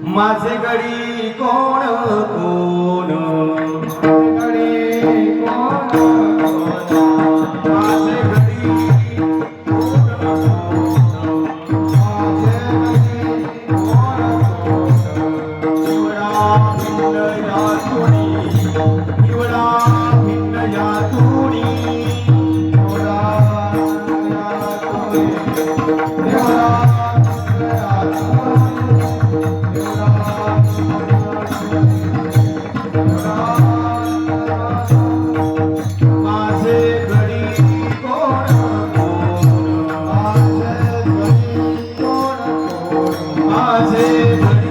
माझे गडी कोण कोण गडी कोण माझे गडी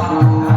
Oh,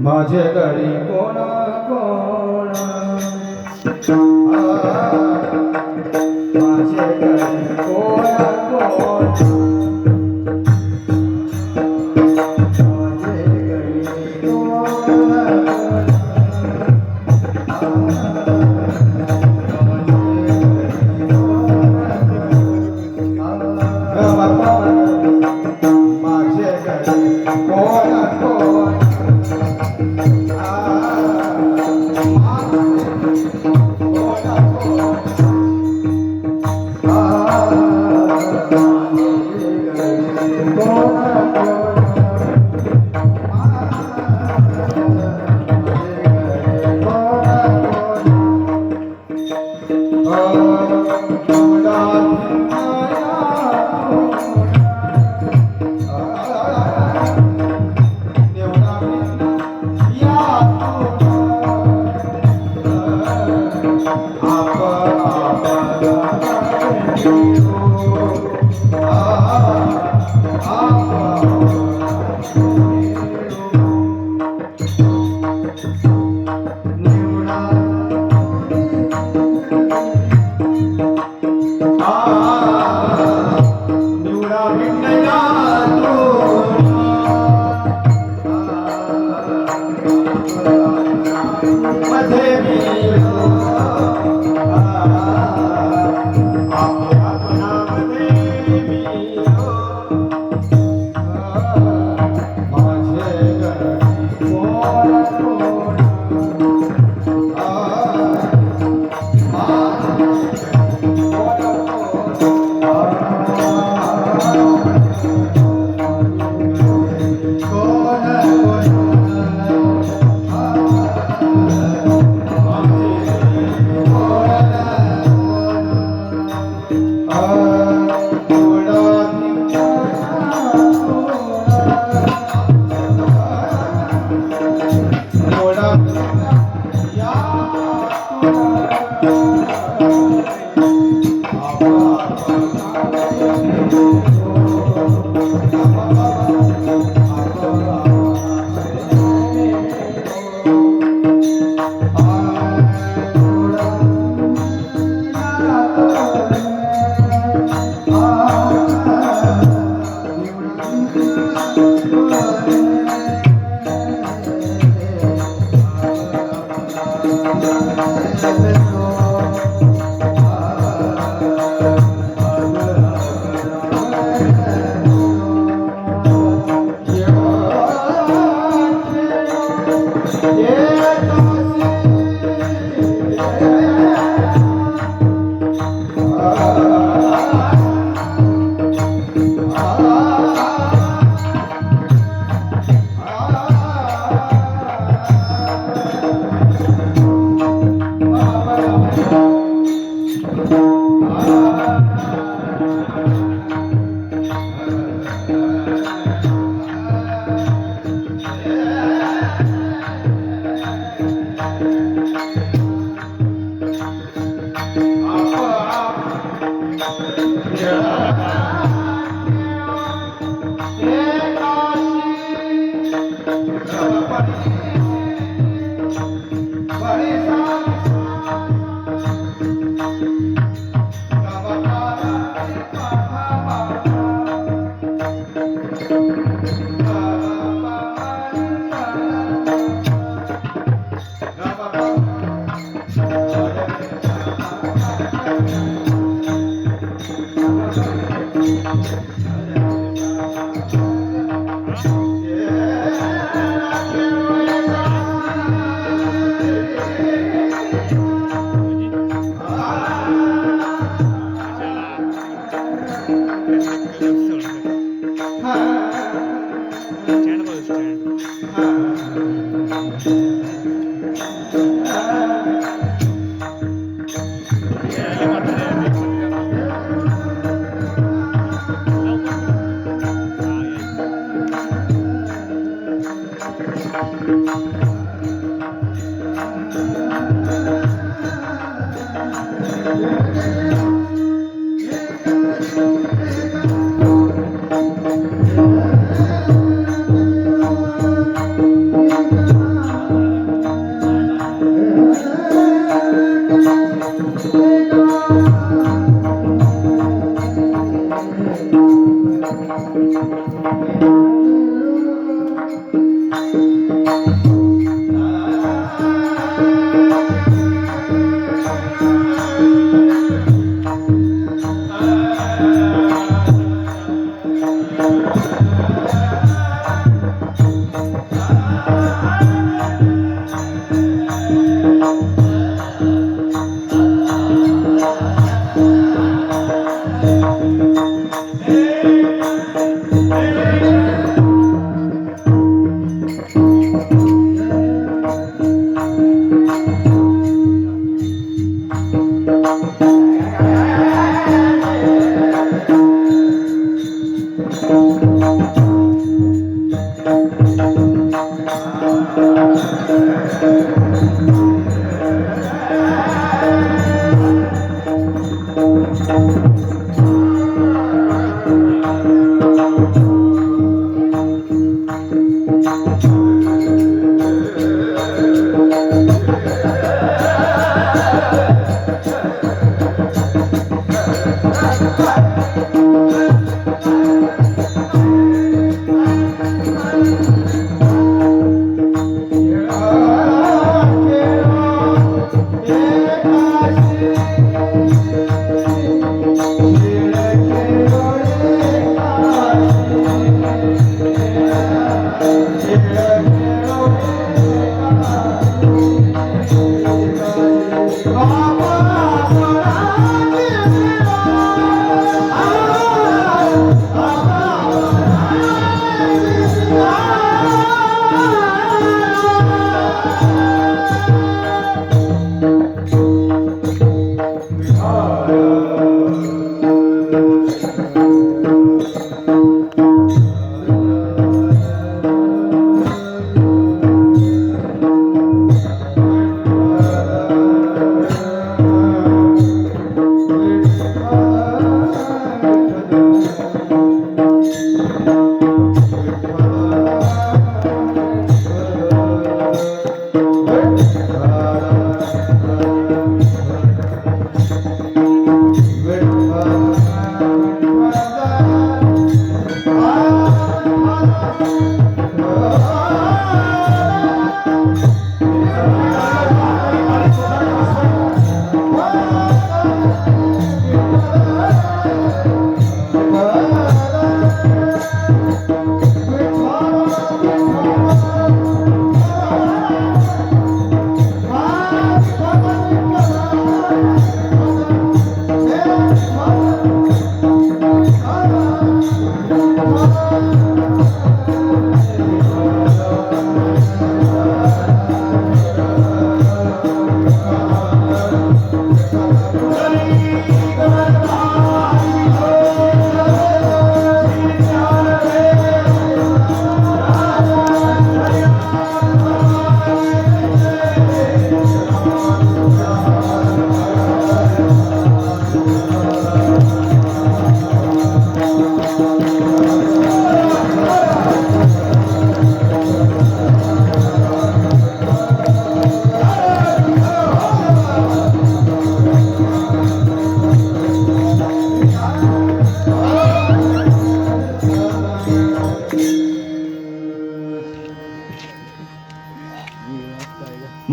माझे घरी कोण कोण माझे घरी कोण माझे घरी माझे घरी कोण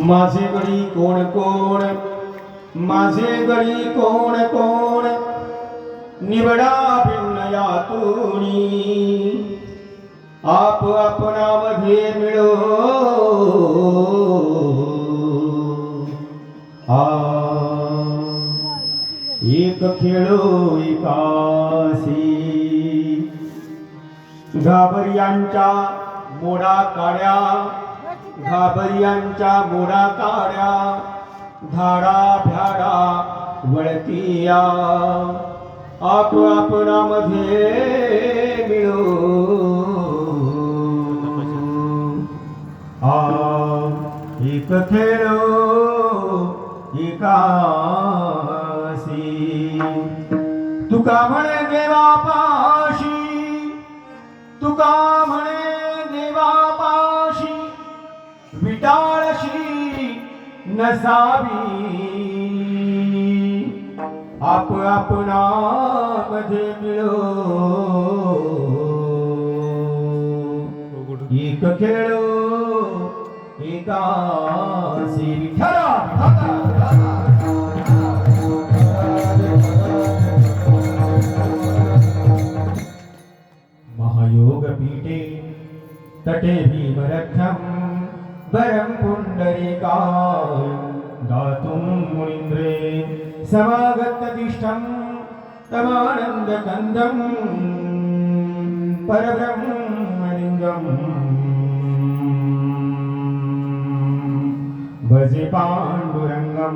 माझे गडी कोण कोण, माझे गडी कोण कोण, निवडा भिन्न यातुनी, आप आपणामध्ये मिळो एक खेळो एकासी, घाबरियांच्या मोडा काड्या, घाबरियांच्या मोडा काड्या, धाडा भ्याडा वळतिया, आप आपणामध्ये मिळो एक खेळो एकासी, तुका म्हणे देवापाशी, तुका म्हणे देवापाशी, विटाळशी नसावी, आप आपणामध्ये मिळो एक खेळो एकासी, विठ्ठला महायोग पीठे तटे भीमरथम वरं पुंडरीकाय गातुं मुनीन्द्रे समागतदिष्टं तमानन्दकन्दं परब्रह्मलिङ्गं भजे पाण्डुरङ्गं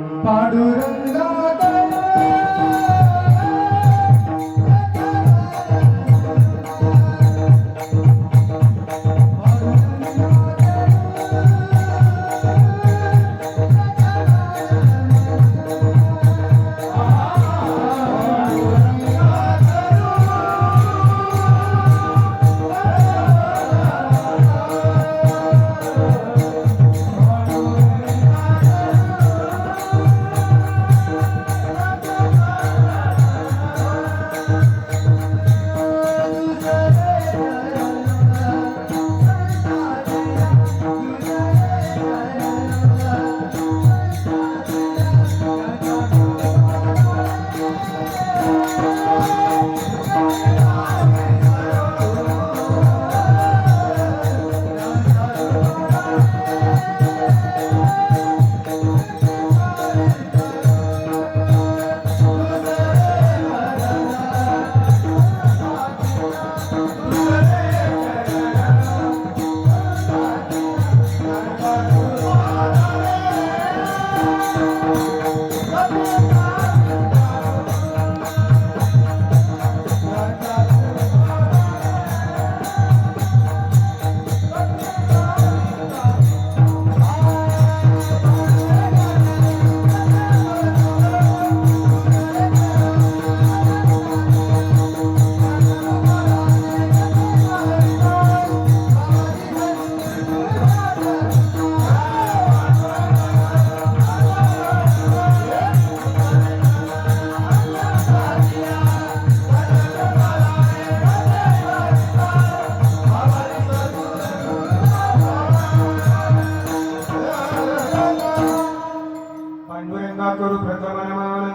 पांडुरंगा करू प्रथम नमन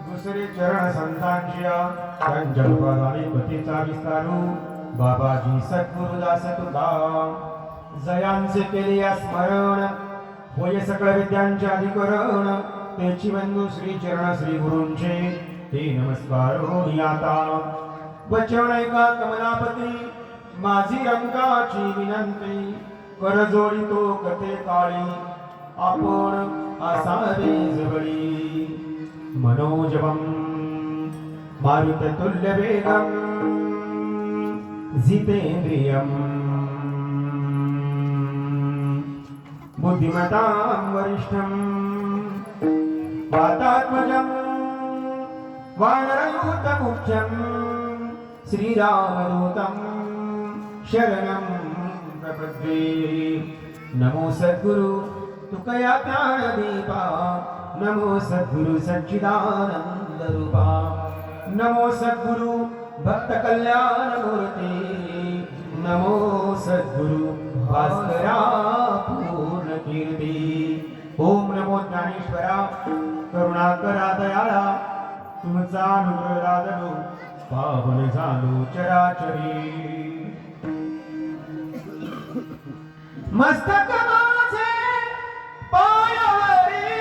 दुसरे चरण संतांच्या त्यांच्या पदारी पतीचा विस्तारू बाबाजी सद्गुरुदास तुकाराम जयांचे केले या स्मरण होय सकळ विद्यांचे अधिकरण तेची बंधू श्री चरण श्री गुरूंचे ते नमस्कार होणी आता वचन ऐका कमलापती माझी रंगाची विनंती कर जोडितो कथे काळी आपण आसारे जवळी मनोजवं मारुततुल्य वेगं जितेंद्रियं बुद्धिमतां वरिष्ठं वातात्मजं वानरयूतमुख्यं श्रीरामदूतं शरणं प्रपद्ये नमो सद्गुरु तुकया ज्ञानदीपा नमो सद्गुरु सच्चिदानंद रूपा नमो सद्गुरु भक्त कल्याण मूर्ती नमो सद्गुरु भास्करा पूर्ण कीर्ती ओम नमो ज्ञानेश्वरा करुणाकरा दयाळा तुमचा अनुग्रह लादलो पावन झालो चराचरी मस्तक माझे पायावरी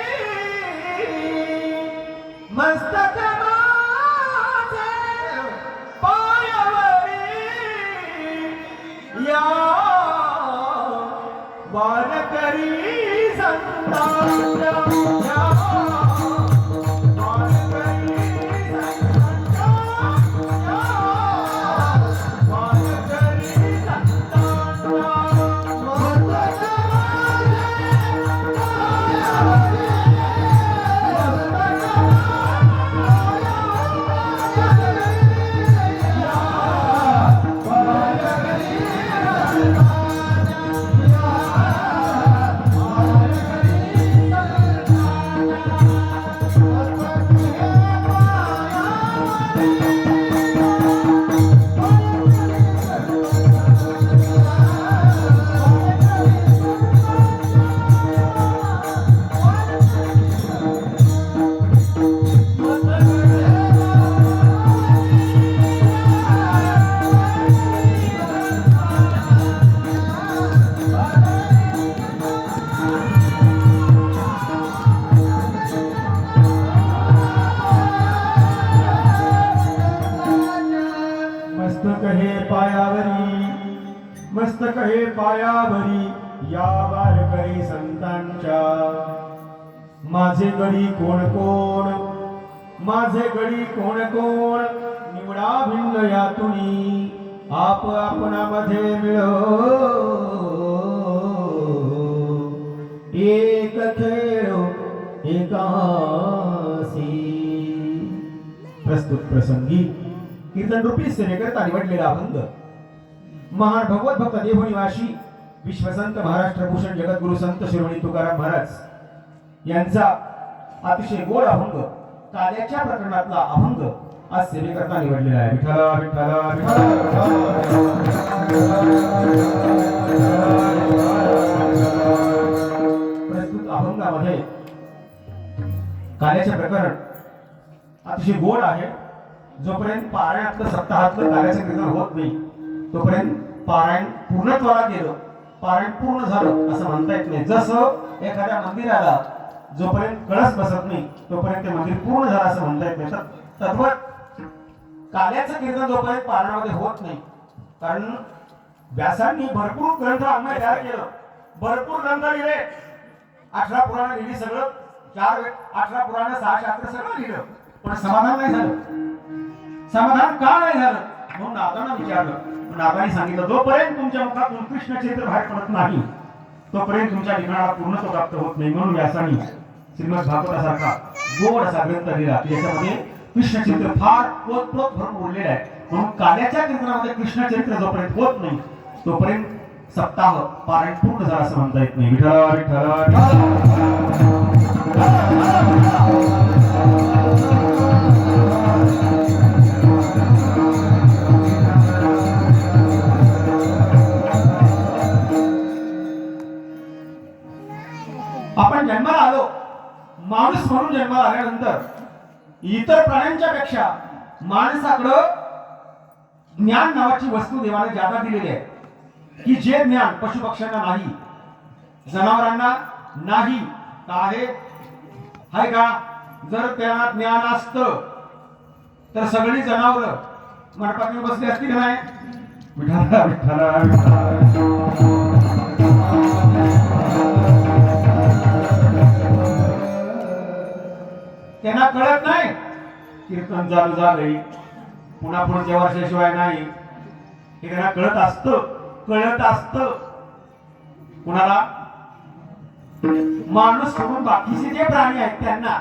मस्तक माझे पायावरी या वारकरी संतांच्या या मस्तक हे पायावरी या वारकरी संतांच्या माझे गडी कोण कोण माझे गडी कोण कोण निवडा भिन्न यातुनी आप आपणामध्ये मिळो एक खेळो एकासी प्रस्तुत प्रसंगी कीर्तन रूपी सेवेकरता निवडलेला अभंग महान भगवत भक्त देवनिवासी विश्वसंत महाराष्ट्र भूषण जगद्गुरु संत शिरोमणी तुकाराम महाराज यांचा अतिशय गोड अभंग काल्याच्या प्रकरणातला अभंग आज सेवेकरता निवडलेला आहे. विठ्ठला विठ्ठला प्रस्तुत अभंगामध्ये काल्याचे प्रकरण अतिशय गोड आहे. जोपर्यंत पारायणातलं सप्ताहातलं काल्याचं कीर्तन होत नाही तोपर्यंत पारायण पूर्णत्वाला गेलं पारायण पूर्ण झालं असं म्हणता येत नाही. जसं एखाद्या मंदिराला जोपर्यंत कळस बसत नाही तोपर्यंत ते मंदिर पूर्ण झालं असं म्हणता येत नाही. तद्वत काल्याचं कीर्तन जोपर्यंत पारायणामध्ये होत नाही कारण व्यासांनी भरपूर ग्रंथ आम्हाला तयार केलं भरपूर ग्रंथ लिहिले 18 पुराण लिहिली, सगळं 18 पुराण 6 शास्त्र सगळं लिहिलं, पण समाधान नाही झालं. समाधान का नाही झालं म्हणून नाथांना विचारलं. नाथांनी सांगितलं, जोपर्यंत तुमच्या मुखातून कृष्ण चरित्र बाहेर पडत नाही तोपर्यंत तुमच्या लिखाणाला पूर्णत्व प्राप्त होत नाही. म्हणून व्यासानी श्रीमद भागवतासारखा गोड असा ग्रंथ लिहिला, ज्याच्यामध्ये कृष्ण चरित्र फार पोतपोत भरून उरलेलं आहे. म्हणून काल्याच्या कीर्तनामध्ये कृष्ण चरित्र जोपर्यंत होत नाही तोपर्यंत सप्ताह पारायण पूर्ण झाला असं म्हणता येत नाही. विठ्ठल विठ्ठल आपण जन्माला आलो, माणूस म्हणून जन्माला आल्यानंतर इतर प्राण्यांच्या पेक्षा माणसाकडं ज्ञान नावाची वस्तू देवाने जादा दिलेली आहे, की जे ज्ञान पशु पक्ष्यांना नाही, जनावरांना नाही. का आहे का? जर त्यांना ज्ञान असतं तर सगळी जनावर मंडपात बसली असती का नाही? विठ्ठल विठ्ठल त्यांना कळत नाही. कीर्तन चालू झालंय, पुन्हा पुढच्या वर्षाशिवाय नाही, हे त्यांना कळत असतं. कुणाला? माणूस सोडून बाकीचे जे प्राणी आहेत त्यांना.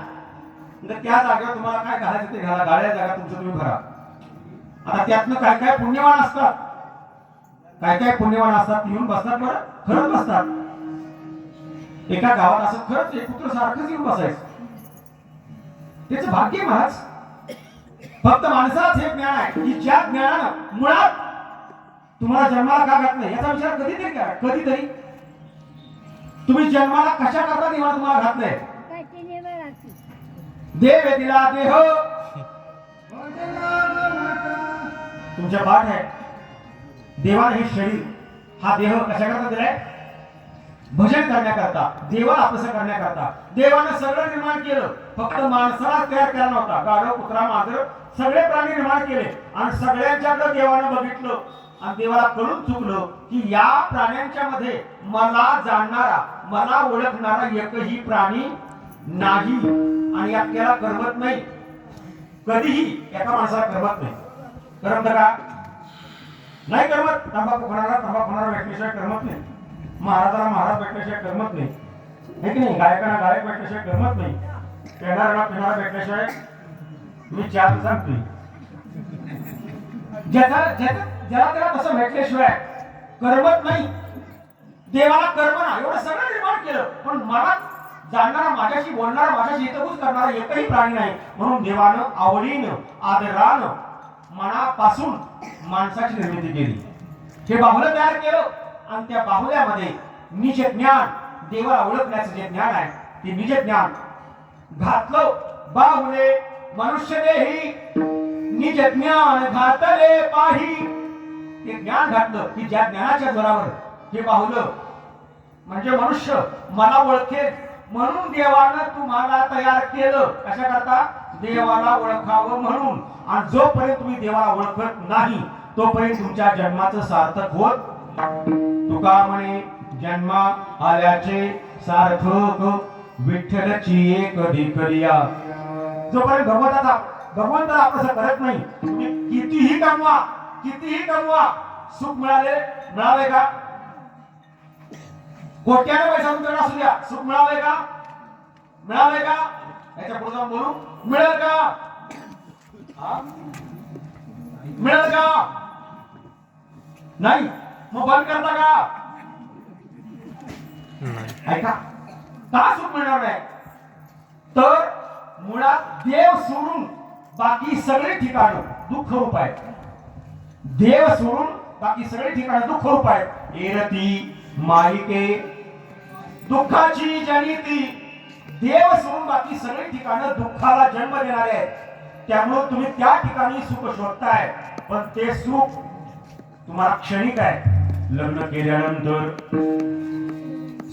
त्या जागेवर तुम्हाला काय घालायचं ते घाला, गाड्या जागा तुमचं तुम्ही भरा. आता त्यातनं काय काय पुण्यवान असतात, येऊन बसतात. बरं, खरंच बसतात. एका गावात असं खरंच एक पुत्र सारखंच येऊन बसायचं. त्याचं भाग्य महाराज. फक्त माणसालाच हे ज्ञान आहे की ज्या ज्ञानानं मुळात तुम्हाला जन्माला का घातलं याचा विचार कधीतरी करा. कधीतरी तुम्ही जन्माला कशा करता देवाला तुम्हाला घातलंय? देव दिला देह, तुमच्या पाठ आहे. देवाने हे शरीर, हा देह कशा करता दिलाय? भजन करण्याकरता, देवाला आपलं करण्याकरता. देवानं सगळं निर्माण केलं, फक्त माणसाला तयार केला नव्हता. गाढव, कुत्रा, मांजर सगळे प्राणी निर्माण केले आणि सगळ्यांच्याकडे देवानं बघितलं आणि देवाला कळून चुकलं की या प्राण्यांच्या मध्ये मला जाणणारा, मला ओळखणारा एकही प्राणी नाही आणि आपल्याला करमत नाही. कधीही एका माणसाला करमत नाही. करमत का? नाही करमत. तंबाखू खाणारा भेटल्याशिवाय करमत नाही. महाराजाला महाराज भेटल्याशिवाय करमत नाही, हे की नाही? गायकांना गायक भेटल्याशिवाय करमत नाही. पिणारा भेटल्याशिवाय मी चार सांगतोय. ज्याला त्याला तसं भेटल्याशिवाय करमत नाही. देवाला कर्मना एवढं सगळं निर्माण केलं, पण मला जाणणारा, माझ्याशी बोलणारा, माझ्याशी हितगुज करणारा एकही प्राणी नाही. म्हणून देवानं आवडीनं, आदरानं, मनापासून माणसाची निर्मिती केली. हे बाहुलं तयार केलं आणि त्या बाहुल्यामध्ये निज ज्ञान, देवाला ओळखण्याचं जे ज्ञान आहे ते निज ज्ञान घातलं. बाहुले मनुष्य देही निज ज्ञान घातले पाही. ते ज्ञान घातलं की ज्या ज्ञानाच्या जोरावर हे बाहुलं म्हणजे मनुष्य मला ओळखेल म्हणून देवानं तुम्हाला तयार केलं. कशा करता? देवाला ओळखावं म्हणून. आणि जोपर्यंत तुम्ही देवाला ओळखत नाही तोपर्यंत तुमच्या जन्माचं सार्थक होत. तुका म्हणे जन्मा आल्याचे सार्थक विठ्ठलची एक करिया. जोपर्यंत भगवंताला आपण करत नाही, तुम्ही कितीही कमवा, सुख मिळाले का? कोट्याने पैसा तुमच्याकडे असू द्या, सुख मिळालंय का? याच्या पुढे जाऊन बोलू, मिळेल का? नाही. मग बंद करता का? ऐका, का सुख मिळणार नाही? तर मुळात देव सोडून बाकी सगळे ठिकाण दुःख रूप आहेत. देव सोडून बाकी सगळे ठिकाण दुःख रूप आहेत. एरती माईके दुःखाची जनिती. देव सोडून बाकी सगळे ठिकाण दुःखाला जन्म देणारे आहेत. त्यामुळे तुम्ही त्या ठिकाणी सुख शोधताय, पण ते सुख तुम्हाला क्षणिक आहे. लग्न केल्यानंतर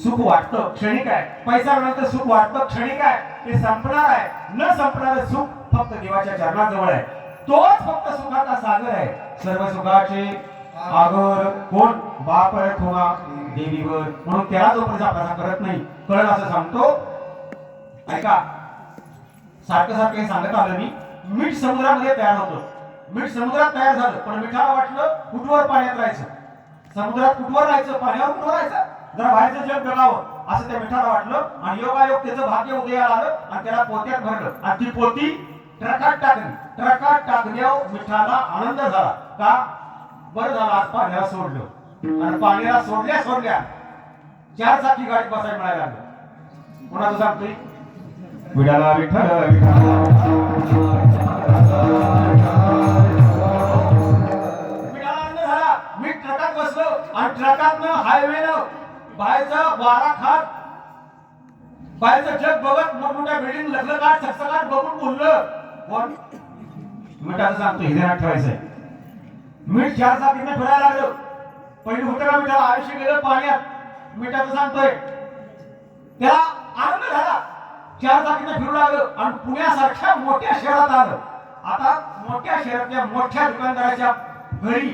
सुख वाटतं, क्षणिक आहे. पैसा आल्यानंतर सुख वाटतं, क्षणिक आहे. ते संपणार आहे. न संपणारे सुख फक्त देवाच्या चरणाजवळ आहे. तोच फक्त सुखाचा सागर आहे. सर्व सुखाचे अगर कोण बाप आहे थोडा देवीवर म्हणून त्याला जोपर्यंत अभ्यास करत नाही कळलं असं सांगतो. ऐका, सारखं सारखं हे सांगत आलं मी. मीठ समुद्रामध्ये तयार होतं, मीठ समुद्रात तयार झालं, पण मिठाला वाटलं कुठवर पाण्यात राहायचं. समुद्रात कुठवर राहायचं, पाण्यावर कुठवर राहायचं, जरा बाहेरचं जग बघावं असं त्या मिठाला वाटलं. आणि योगायोग त्याचं भाग्य उदयाला आलं आणि त्याला पोत्यात भरलं आणि ती पोती ट्रकात टाकली. ट्रकात टाकल्यावर मिठाला आनंद झाला. का? बरं झालं आज पाण्याला सोडलं. आणि पाण्याला सोडल्या 4 चाकी गाडीत बसायला मिळायला लागलं. कोणाचं सांगतोय? विठाला विठ्ठल आनंद झाला. मी ट्रकात बसलो आणि ट्रकातनं हायवेनं बाहेरचं वारा खात बाहेरचं जग बघत मोठमोठ्या बिल्डिंग लखलखाट सकसकाट बघून बोललं. कोण? मिठाचं सांगतो, हिऱ्यात ठेवायचंय. मीठ 4 चाकीनं फिरायला लागलं. पहिली होतं का मिठाला आयुष्य गेलं पाण्यात. मिठाचं सांगतोय त्याला आनंद झाला. 4 चाकीनं फिरू लागलं आणि पुण्यासारख्या मोठ्या शहरात आलं. आता मोठ्या शहरातल्या मोठ्या दुकानदाराच्या घरी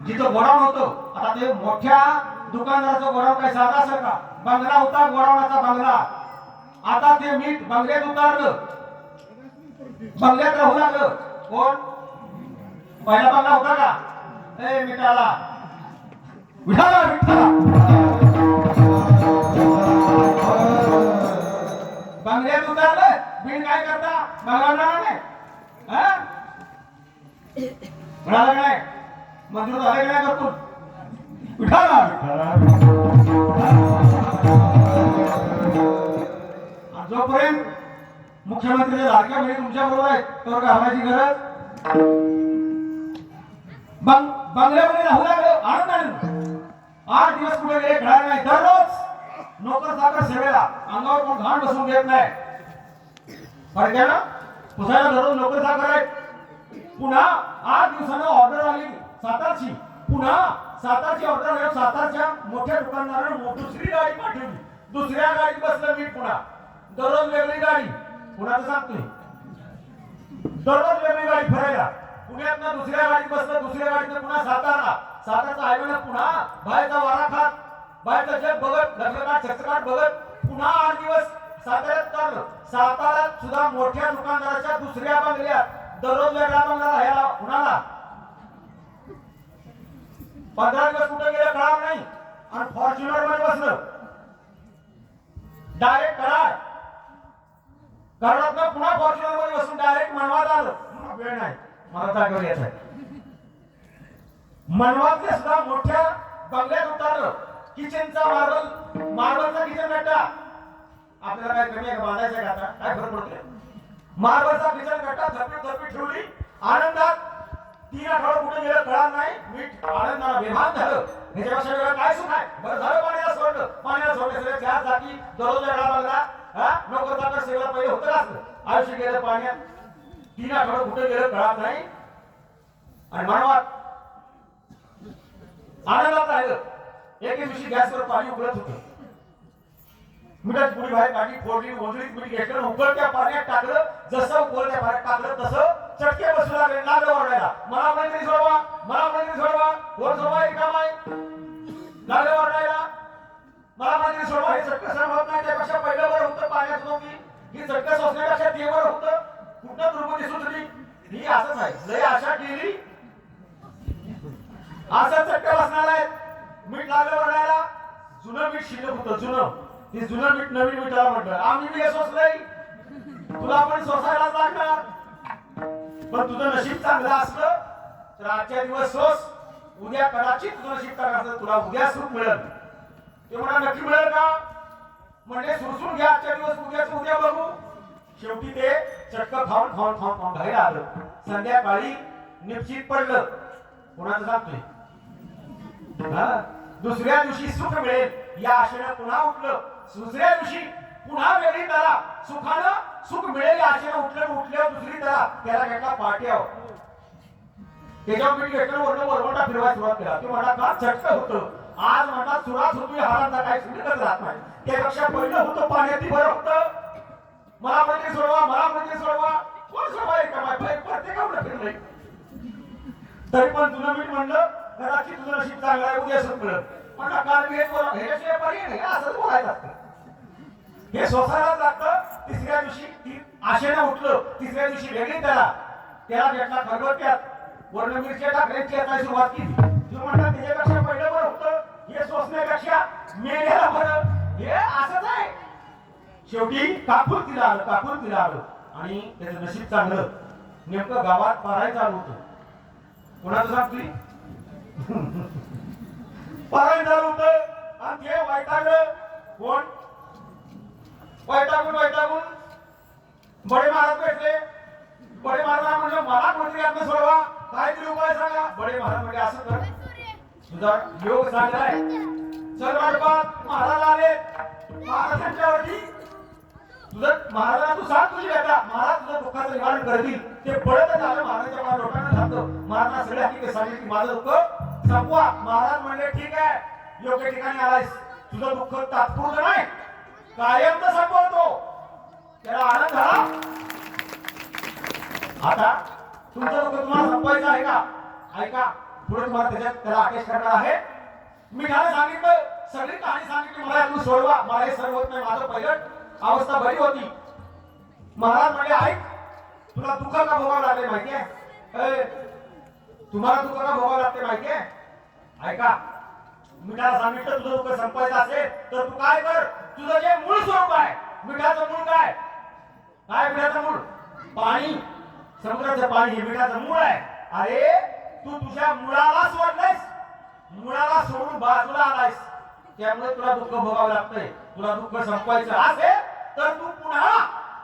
जिथं गोडाऊन होतं, आता ते मोठ्या दुकानदाराचं गोडाऊन काय साधा असेल का? बंगला होता, गोडाऊनाचा बंगला. आता ते मीठ बंगल्यात उतारलं, बंगल्यात राहू लागलं. कोण? पहिला बंगला होता का? ए मिठाला विठाला विठाला बंगल्यात उतारलं. बिन काय करता बंगला मिळाला मिळाला नाही, मंजूर झाले की नाही करतो? विठाला जोपर्यंत मुख्यमंत्रीच्या लाडक्या बहिणी तुमच्या बरोबर आहेत तर घालायची गरज. बंगल्यामध्ये राहू लागलं आनंदाने. 8 दिवस कुठे गेले कळाले नाही. दररोज नोकर चाकर सेवेला, अंगावर कोण घाण बसून देत नाही. फरक आहे ना? पुसायला दररोज नोकर चाकर आहेत. पुन्हा 8 दिवसानं ऑर्डर आली सातारची. पुन्हा सातारची ऑर्डर आली. सातारच्या मोठ्या दुकानदारानं दुसरी गाडी पाठवली. दुसऱ्या गाडीत बसलं मीठ. पुन्हा दररोज वेगळी गाडी. पुण्याचं सांगतोय दररोज वेगळी गाडी फिरायला. पुण्यातनं दुसऱ्या गाडीत बसलं, दुसऱ्या गाडीत पुन्हा सातारा. सातारचा हायवेला पुन्हा बाहेरचा वारा खात, बाहेरचं जग बघत, लग्नकाट छत्रकाट बघत पुन्हा 8 दिवस साताऱ्यात चाललं. साताऱ्यात सुद्धा मोठ्या दुकानदाराच्या दुसऱ्या बंगल्यात दररोज वेगळा बंगला राहायला. कुणाला 15 दिवस कुठे गेलं कळालं नाही. आणि फॉर्च्युनर मध्ये बसलं. डायरेक्ट कराड, कराडातनं पुन्हा फॉर्च्युनर मध्ये बसून डायरेक्ट मनवात आलं. वेळ नाही, मला जागेवर यायचं आहे. मनवातल्या सुद्धा मोठ्या बंगल्यात उतरलं. किचनचा मार्बलचा किचन कट्टा. आपल्याला काय कमी आहे का बांधायचं का? आता काय फरक पडतोय? मार्बलचा किचन कट्टा थपी ठेवली. आनंदात 3 आठवडे कुठे गेलं कळालं नाही. मीठ आनंदाला बेभान झालं. ह्याच्यापेक्षा वेगळं काय सुख आहे? बरं झालं पाण्याला सोडलं. पाण्याला सोडल्याशिवाय 4 चाकी दररोज वेगळा बंगला. नोकर चाकर सेवेला पहिले होतं असलं. आयुष्य गेलं पाण्यात. 3 आठवडे कुठे गेलं कळालं नाही. आणि मनवात आनंदात राहिलं. एक दिवशी गॅसवर पाणी उकळत होतं. मिठाची पुडी बाहेर काढली, फोडली, ओंजळीत मीठ घेतलं, उकळत्या पाण्यात टाकलं. जसं उकळत्या पाण्यात टाकलं तसं चटके बसू लागले. लागलं ओरडायला, मला मैत्री सोडवा, मला मैत्री सोडवा. वर सोडवा एक काम आहे. लागलं ओरडायला, मला मैत्री सोडवा. हे चटकं सहन होत नाही. त्यापेक्षा पहिलं बरं होतं पाण्यात होती. ही चटकं सोसण्यापेक्षा ते बरं होतं. कुठं दुर्बुद्धी सुचली? ही असंच आहे. लय आशा केली असं चटकं बसणार आहे. मीठ लागलं ओरडायला. जुनं मीठ शिल्लक होतं. ते जुनं मीठ नवीन मिठाला म्हटलं. आम्ही बी सोसलंय, तुला पण सोसायलाच लागणार. पण तुझं नशीब चांगलं असलं तर आजच्या दिवस सोस, उद्या कदाचित तुझं नशीब चांगलं असलं तुला उद्या सुख मिळेल. ते म्हणा नक्की मिळेल का? म्हणजे सुरसून घ्या आजच्या दिवस, उद्याच उद्या बघू. शेवटी ते चटकं खाऊन घरी आलं. संध्याकाळी निश्चित पडलं. कोणाचं सांगतोय? दुसऱ्या दिवशी सुख मिळेल या आशेनं पुन्हा उठलं. दुसऱ्या दिवशी पुन्हा वेगळी तरा. सुखानं सुख मिळेल या आशेनं उठल्यावर दुसरी तरा. त्याला घेतला पाट्यावर. त्याच्यावर पीठ घेतलं, वरवटा फिरवायला सुरुवात केला. ते म्हणा का चटकं होतं. आज म्हणा सुरात होतो हारांचा काही सुटतच राहत नाही. त्यापेक्षा पहिलं होतं पाण्यात बरं होतं. मला म्हणजे सोडवा, मला म्हणजे सोडवा. कोण सोडवा? प्रत्येकावर फिरलंय. तरी पण तुला मीठ म्हणलं कदाचित तुझं नशीब चांगलं आहे उद्या संपलं म्हणलं काल मी हेच बोला ह्याशिवाय पर्याय नाही असंच बोलायचं असतं हे सोसायलाच लागतं तिसऱ्या दिवशी ती आशेनं उठलं तिसऱ्या दिवशी वेगळी त्याला भेटला खरबत्यात वर्ण मिरच्या टाकण्याची आता सुरुवात केली जो म्हणतात त्याच्यापेक्षा पहिलं बरं होतं हे सोसण्यापेक्षा मेलेला बरं हे असंच आहे शेवटी काकुलतीला आलं आणि त्याचं नशीब चांगलं नेमकं गावात पारायण चालू होतं कोणाचं सांगतोय पारायण चालू होतं आणि ते वैतागलं कोण वैतागून बडे महाराज भेटले बडे महाराज म्हणलं मला कोणतरी आपलं सोडवा काहीतरी उपाय सांगा बडे महाराज म्हणजे असं कर तुझा योग चांगलाय चल वाटपात महाराज आले महाराजांच्यावरती तुझं महाराजांना तू सांग तुझी व्यथा महाराज तुझं दुःखाचं निवारण करतील ते पळत झालं महाराजांच्या डोक्यानं घातलं महाराज सगळ्या हकीकत सांगितली की माझं दुःख संपवा महाराज म्हणले ठीक आहे योग्य ठिकाणी आलायस तुझं दुःख तात्पुरतं नाही कायमच संपवतो त्याला आनंद झाला आता तुमचं दुःख तुम्हाला संपवायचं आहे का ऐका पुढे तुम्हाला त्याला अटॅच करणार आहे मी त्याला सांगितलं सगळी कहाणी सांगितली मला तू सोडवा मला हे सर्व होत नाही माझं पहिलं अवस्था बरी होती महाराज म्हणले ऐक तुला दुःख का भोगावं लागले माहितीये तुम्हाला दुःख का भोगावं लागते माहितीये ऐका मी त्याला सांगितलं तुझं दुःख संपायचं असेल तर तू काय कर तुझं जे मूळ स्वरूप आहे मिठाचं मूळ काय मिठाचं मूळ पाणी समुद्राचं पाणी हे मिठाचं मूळ आहे अरे तू तुझ्या मुळाला सोडलायस मुळाला सोडून बाजूला आलायस त्यामुळे तुला दुःख भोगावं लागतंय तुला दुःख संपवायचं असेल तर तू पुन्हा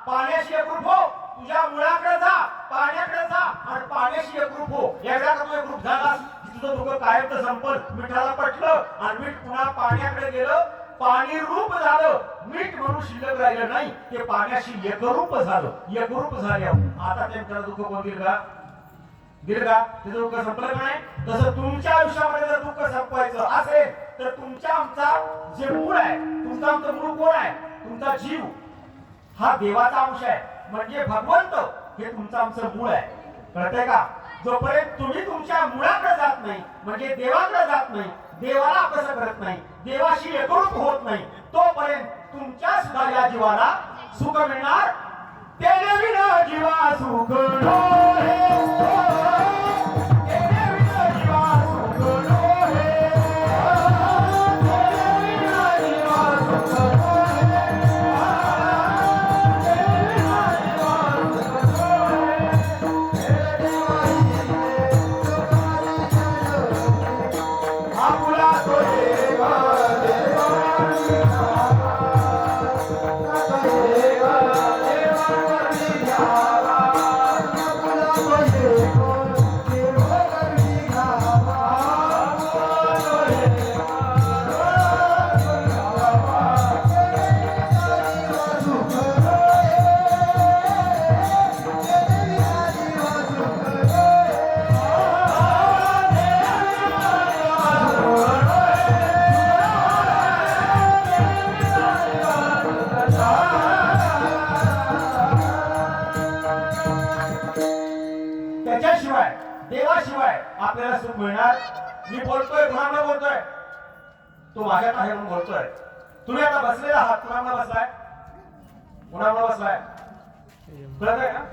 पाण्याशी एकरूप हो तुझ्या मुळाकडे जा पाण्याकडे जा आणि पाण्याशी एकरूप हो एकदा का तू एकरूप झालास तुझं दुःख कायमच संपल मिठाला पटलं आणि मीठ पुन्हा पाण्याकडे गेलं पाणी रूप झालं मीठ म्हणून शिल्लक राहिलं नाही ते पाण्याशी एकरूप झालं आता त्यांचं दुःख कोण दिल का त्याचं दुःख संपलं का नाही तसं तुमच्या आयुष्यामध्ये जर दुःख संपवायचं असेल तर तुमच्या आमचा जे मूळ आहे तुमचा आमचं मूळ कोण आहे तुमचा जीव हा देवाचा अंश आहे म्हणजे भगवंत हे तुमचं आमचं मूळ आहे कळतंय का जोपर्यंत तुम्ही तुमच्या मुळाकडे जात नाही म्हणजे देवाकडे जात नाही देवाला कसं करत नाही देवाशी एकरूप होत नाही तोपर्यंत तुमच्या सुद्धा या जीवाला सुख मिळणार तेने विना जीवा सुख देवाशिवाय आपल्याला सुख मिळणार मी बोलतोय कुणाला बोलतोय तो माझ्यात आहे म्हणून बोलतोय तुम्ही आता बसलेला आहात कुणाला बसलाय कळत आहे ना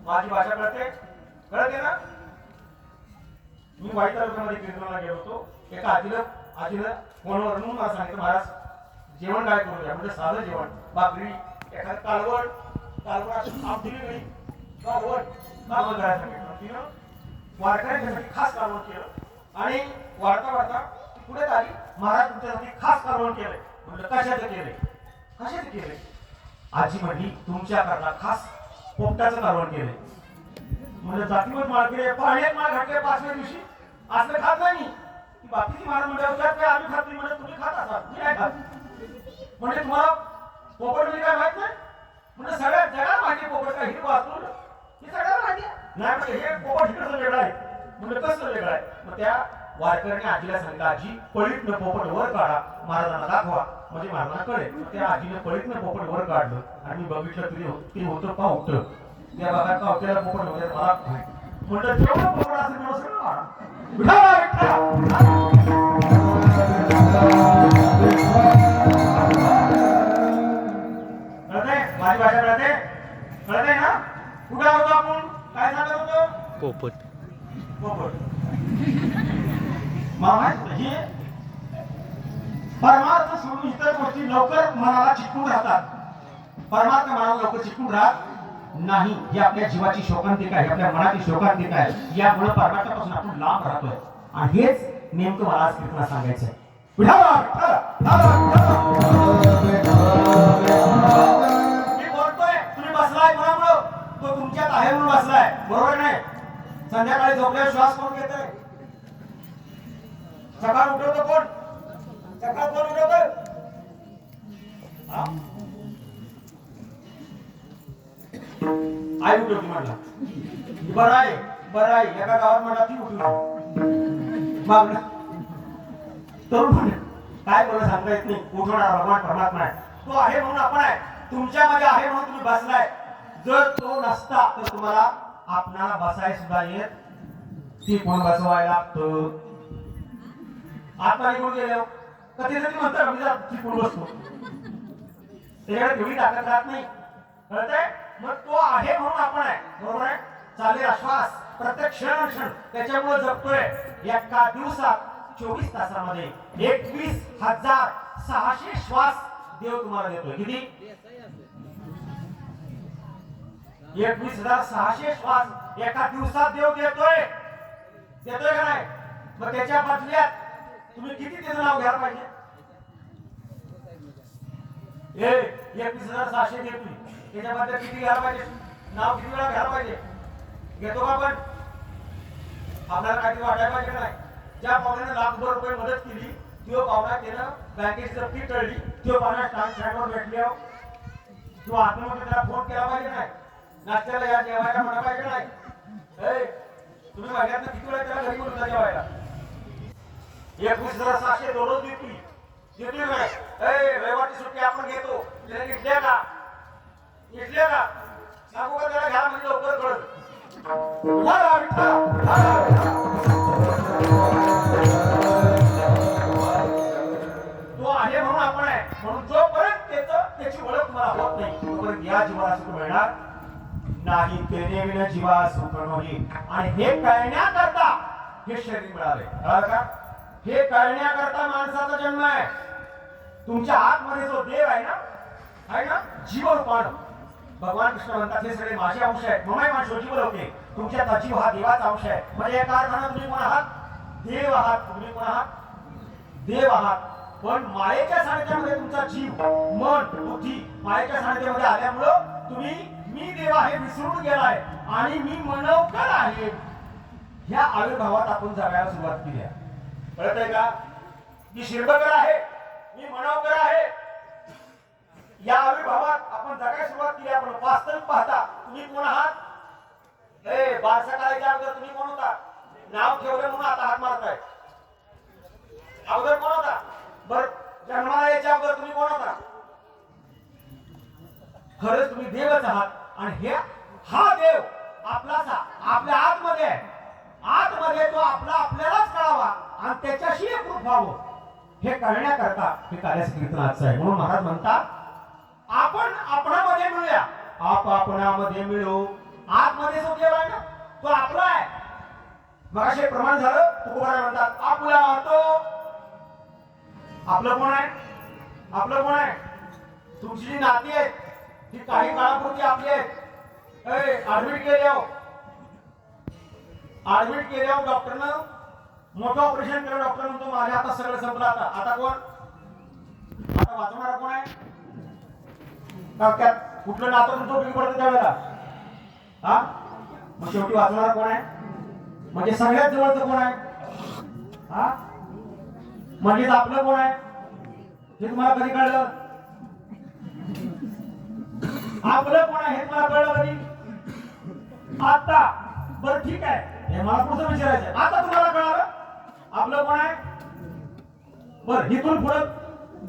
माझी भाषा कळते ना मी वाईट तालुक्यामध्ये कीर्तनाला गेलो होतो एका आजीनं फोनवर म्हणून मला सांगितलं महाराज जेवण काय करू द्या म्हणजे साधं जेवण भाकरी एखादं कालवड आमटी वेगळी कालवड करायला सांगितलं तिनं वारकऱ्यांच्यासाठी खास कालवण केलं आणि वाढता पुढे आली महाराज तुमच्यासाठी खास कालवण केलंय म्हटलं कशाचं केलंय आजी म्हणली तुमच्याकरता खास पोपटाचं कालवण केलंय म्हणजे जातीवर माळ केले पाण्यात माळ घातले 5व्या दिवशी असलं खात नाही ती बाकीची महाराज म्हणजे आम्ही खात नाही म्हणजे तुम्ही खात असाल मी नाही खात म्हणजे तुम्हाला पोपट म्हणजे काय माहित नाही म्हणजे सगळ्या जगात माहिती पोपट काय हिरवा असतो हे सगळ्याला माहिती आहे नाही म्हणजे हे पोपट हिकडचं वेगळं आहे म्हणजे कसं वेगळं आहे मग त्या वारकऱ्याने आजीला सांगितलं आजी पळीतनं पोपट वर काढा महाराजांना दाखवा म्हणजे महाराजांना कळेल त्या आजीने पळीतनं पोपट वर काढलं आणि मी बघितलं ते होतं पावटं त्या भागात पावट्याला पोपट वगैरे मला म्हणलं तेवढं पोपट असेल मला सगळं काढा विठ्ठला विठ्ठला. कळतंय माझी भाषा कळते कळतंय ना. कुठे होतो आपण काय सांगत होतो. पोपट पोपट. मला माहित हे परमार्थ सोडून इतर गोष्टी लवकर मनाला चिकटून राहतात. परमार्थ मनाला लवकर चिकटून राहत नाही. ही आपल्या जीवाची शोकांतिका आहे, आपल्या मनाची शोकांतिका आहे. यामुळे परमार्थापासून आपण लांब राहतोय आणि हेच नेमकं मला आज कीर्तनात सांगायचं आहे. मी बोलतोय तुम्ही बसलाय कोणामुळं. तो तुमच्यात आहे म्हणून बसलाय. बरोबर नाही. संध्याकाळी झोपल्यावर श्वास कोण घेतोय. सकाळ उठवतो कोण. सकाळ कोण उठवतोय. आई उठवती म्हटला. बरं आहे बरं आहे. एका गावात म्हणला ती उठली मग तरुण म्हणे काय बोला सांगता येत नाही. उठवणारा भगवान परमात्मा आहे. तो आहे म्हणून आपण आहे. तुमच्यामध्ये आहे म्हणून तुम्ही बसलाय. जर तो नसता तर तुम्हाला आपणाला बसाय सुद्धा येत. ती कोण बसवायला लागतं. आत्मा निघून गेलो कधी म्हणतात मी ती कोण बसतो. त्याच्याकडे तेवढी ताकद राहत नाही. कळतंय. मग तो आहे म्हणून आपण आहे. बरोबर आहे. चालेल श्वास प्रत्येक क्षण त्याच्यामुळे जगतोय. एका दिवसात 24 तासामध्ये 21,600 श्वास देव तुम्हाला देतोय. किती. 21,600 श्वास एका दिवसात देव देतोय. देतोय का नाही. मग त्याच्या बदल्यात तुम्ही किती त्याचं नाव घ्यायला पाहिजे. 21,600 देतोय. त्याच्या बदल्यात किती घ्यायला पाहिजे. नाव किती वेळा घ्यायला पाहिजे. घेतो का आपण. आपल्याला काहीतरी वाटायला पाहिजे का नाही. ज्या पाहुण्याने लाखभर रुपये मदत केली तो पाहुणा त्यानं बँकेची जप्ती टळली. तो पाहुणा स्टँडवर भेटल्यावर तो आत्महत्या त्याला फोन केला पाहिजे नाही. नाश्त्याला या जेवायला म्हणा पाहिजे नाही. तुम्ही महिन्यात किती वेळा त्याला घरी बोलता जेवायला. 21,600 दररोज देतोय. देतोय नाही. रविवारची सुट्टी आपण घेतो. त्याने घेतल्या का. घेतल्या का सांगू का त्याला घ्या म्हणजे लवकर कळत. तो आहे म्हणून आपण आहे. म्हणून जोपर्यंत त्याची ओळख मला होत नाही तोपर्यंत या जीवाला सुख मिळणार नाही. तेने विना जीवा सुख नाही. आणि हे कळण्याकरता हे शरीर मिळाले. कळलं का. हे कळण्याकरता माणसाचा जन्म आहे. तुमच्या आतमध्ये जो देव आहे ना जीवरूपान भगवान कृष्ण म्हणतात हे सगळे माझे अंश आहेत. ममाई माणसो जीव होते. तुमच्या जीव हा देवाचा अंश आहे. म्हणजे एका अर्थानं तुम्ही कोण आहात. देव आहात. तुम्ही कोण आहात. देव आहात. पण मायेच्या सानिध्यामध्ये तुमचा जीव मन बुद्धी मायेच्या सानिध्यामध्ये आल्यामुळं तुम्ही मी देव आहे विसरून गेलाय आणि मी मनवकर आहे ह्या आविर्भावात आपण जगायला सुरुवात केली आहे. कळत आहे का. मी शिरबकर आहे मी मनवकर आहे या आविर्भावात आपण जगायला सुरुवात केली. आपण वास्तविक पाहता तुम्ही कोण आहात. बारसा करायच्या अगोदर तुम्ही कोण होता. नाव ठेवलं म्हणून आता हात मारताय. अगोदर कोण होता. बर जन्माला यायच्या अगोदर तुम्ही कोण होता. खरंच तुम्ही देवच आहात. आणि हा देव आपलाच आपल्या आतमध्ये आहे. आतमध्ये तो आपल्यालाच कळावा आणि त्याच्याशी एकरूप व्हावं हे करण्याकरता हे कार्याचं कीर्तनाचं आहे. म्हणून महाराज म्हणतात आपण आपणामध्ये मिळूया. आपणामध्ये मिळू. आतमध्ये जो देव आहे ना तो आपला आहे. मग असे प्रमाण झालं. तुकोबाराय म्हणतात आपला तो आपलं कोण आहे. आपलं कोण आहे. तुमची जी नाती आहेत ती काही काळापूर्वी आपली आहेत. ऍडमिट केल्यावर डॉक्टरनं मोठं ऑपरेशन केलं. डॉक्टर म्हणतो माझ्या आता सगळं संपलं. आता कोण. आता वाचवणारा कोण आहे. त्यात कुठलं नातं तुमचं उपयोगी पडतं त्यावेळेला. मग शेवटी वाचवणारा कोण आहे. म्हणजे सगळ्यात जवळचं कोण आहे. म्हणजे आपलं कोण आहे हे तुम्हाला कधी कळलं. आपलं कोण आहे हे तुम्हाला कळलं कधी. आता. बरं ठीक आहे हे मला पुढचं विचारायचं. आता तुम्हाला कळालं आपलं कोण आहे. बरं इथून पुढं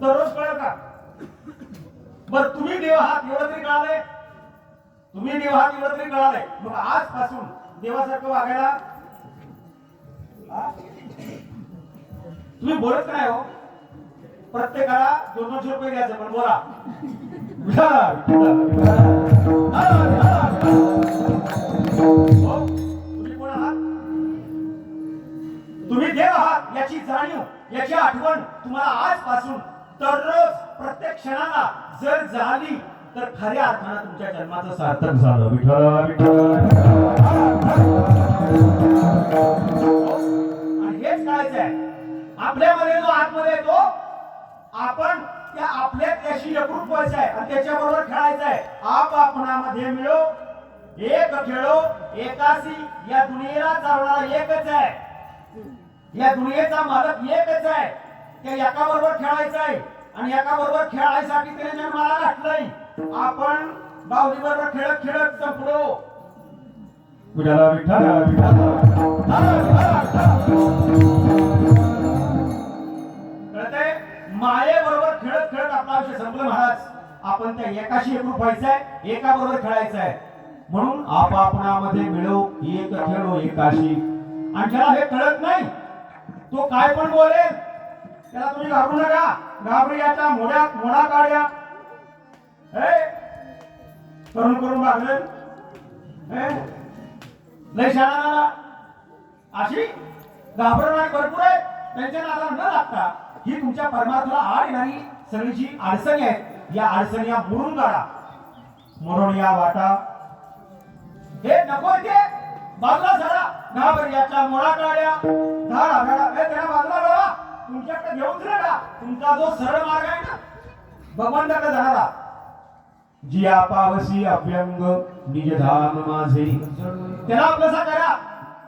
दररोज कळलं का. बरं तुम्ही देव आहात एवढं तरी कळालंय. तुम्ही देव आहात एवढं तरी कळालंय. मग आजपासून देवासारखं वागायला हा? तुम्ही बोलत नाही हो. प्रत्येकाला 200 रुपये द्यायचे, पण बोला. हो, तुम्ही कोण आहात? तुम्ही देव आहात याची जाणीव, याची आठवण तुम्हाला आजपासून दररोज प्रत्येक क्षणाला जर झाली तर खऱ्या अर्थानं तुमच्या जन्माचं सार्थक झालं. विठ्ठल विठ्ठल. आणि हेच कळायचंय, आपल्यामध्ये जो आतमध्ये येतो, आपण त्या आपल्या त्याशी एकरूप व्हायचं आहे आणि त्याच्याबरोबर खेळायचं आहे. आपणामध्ये मिळो, एक खेळो एकाशी. या दुनियेला चालवणारा एकच आहे, या दुनियेचा मालक एकच आहे. त्या एकाबरोबर खेळायचं आहे आणि एकाबरोबर खेळायसाठी त्याने जन्माला घातलंय. आपण बाहुली बरोबर खेळत खेळत संपलो. विठाला विठाला कळतंय? मायेबरोबर खेळत खेळत आपलं आयुष्य संपलं महाराज. आपण त्या एकाशी एकरूप व्हायचंय, एकाबरोबर खेळायचंय. म्हणून आपणामध्ये मिळो, एक खेळो एकाशी. आणि ज्याला हे कळत नाही तो काय पण बोलेल, त्याला तुम्ही घाबरू नका. घाबरयाच्या मोडा काढ्या करून करून भागले लय शाळा अशी घाबरणारी भरपूर आहे. त्यांच्या नादाला न लागता ही तुमच्या परमार्थाला आड येणारी सगळी जी अडचणी आहेत, या अडचणी या मोडून काढा. म्हणून या वाटा हे नको ते बाजूला झाला. घाबरयाच्या मोडा काढ्या धाडा धाडा त्याला बाजूला बघा. तुमच्याकडे घेऊन नका. तुमचा जो सरळ मार्ग आहे ना, भगवंताकडे जाणारा, जिया पावसी अभ्यंग निज धाम माझे, त्याला आपलंसा करा.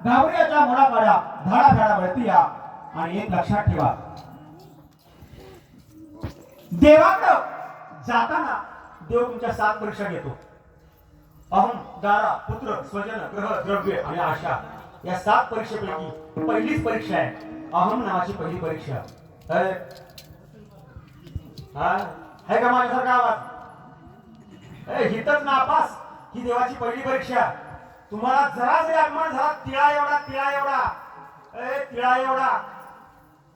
घाबरयाच्या मोडा काढा धाडा धाडा वळती या. आणि एक लक्षात ठेवा, देवाकडे जाताना देव तुमच्या 7 परीक्षा घेतो. अहम, दारा, पुत्र, स्वजन, ग्रह, द्रव्य आणि आशा. या 7 परीक्षेपैकी पहिलीच परीक्षा आहे अहम नावाची पहिली परीक्षा. आहे का माझ्यासारखा आवाज? हितच नापास ही देवाची पहिली परीक्षा. तुम्हाला जरा जरी अभिमान झाला, तिळा एवढा तिळा एवढा तिळा एवढा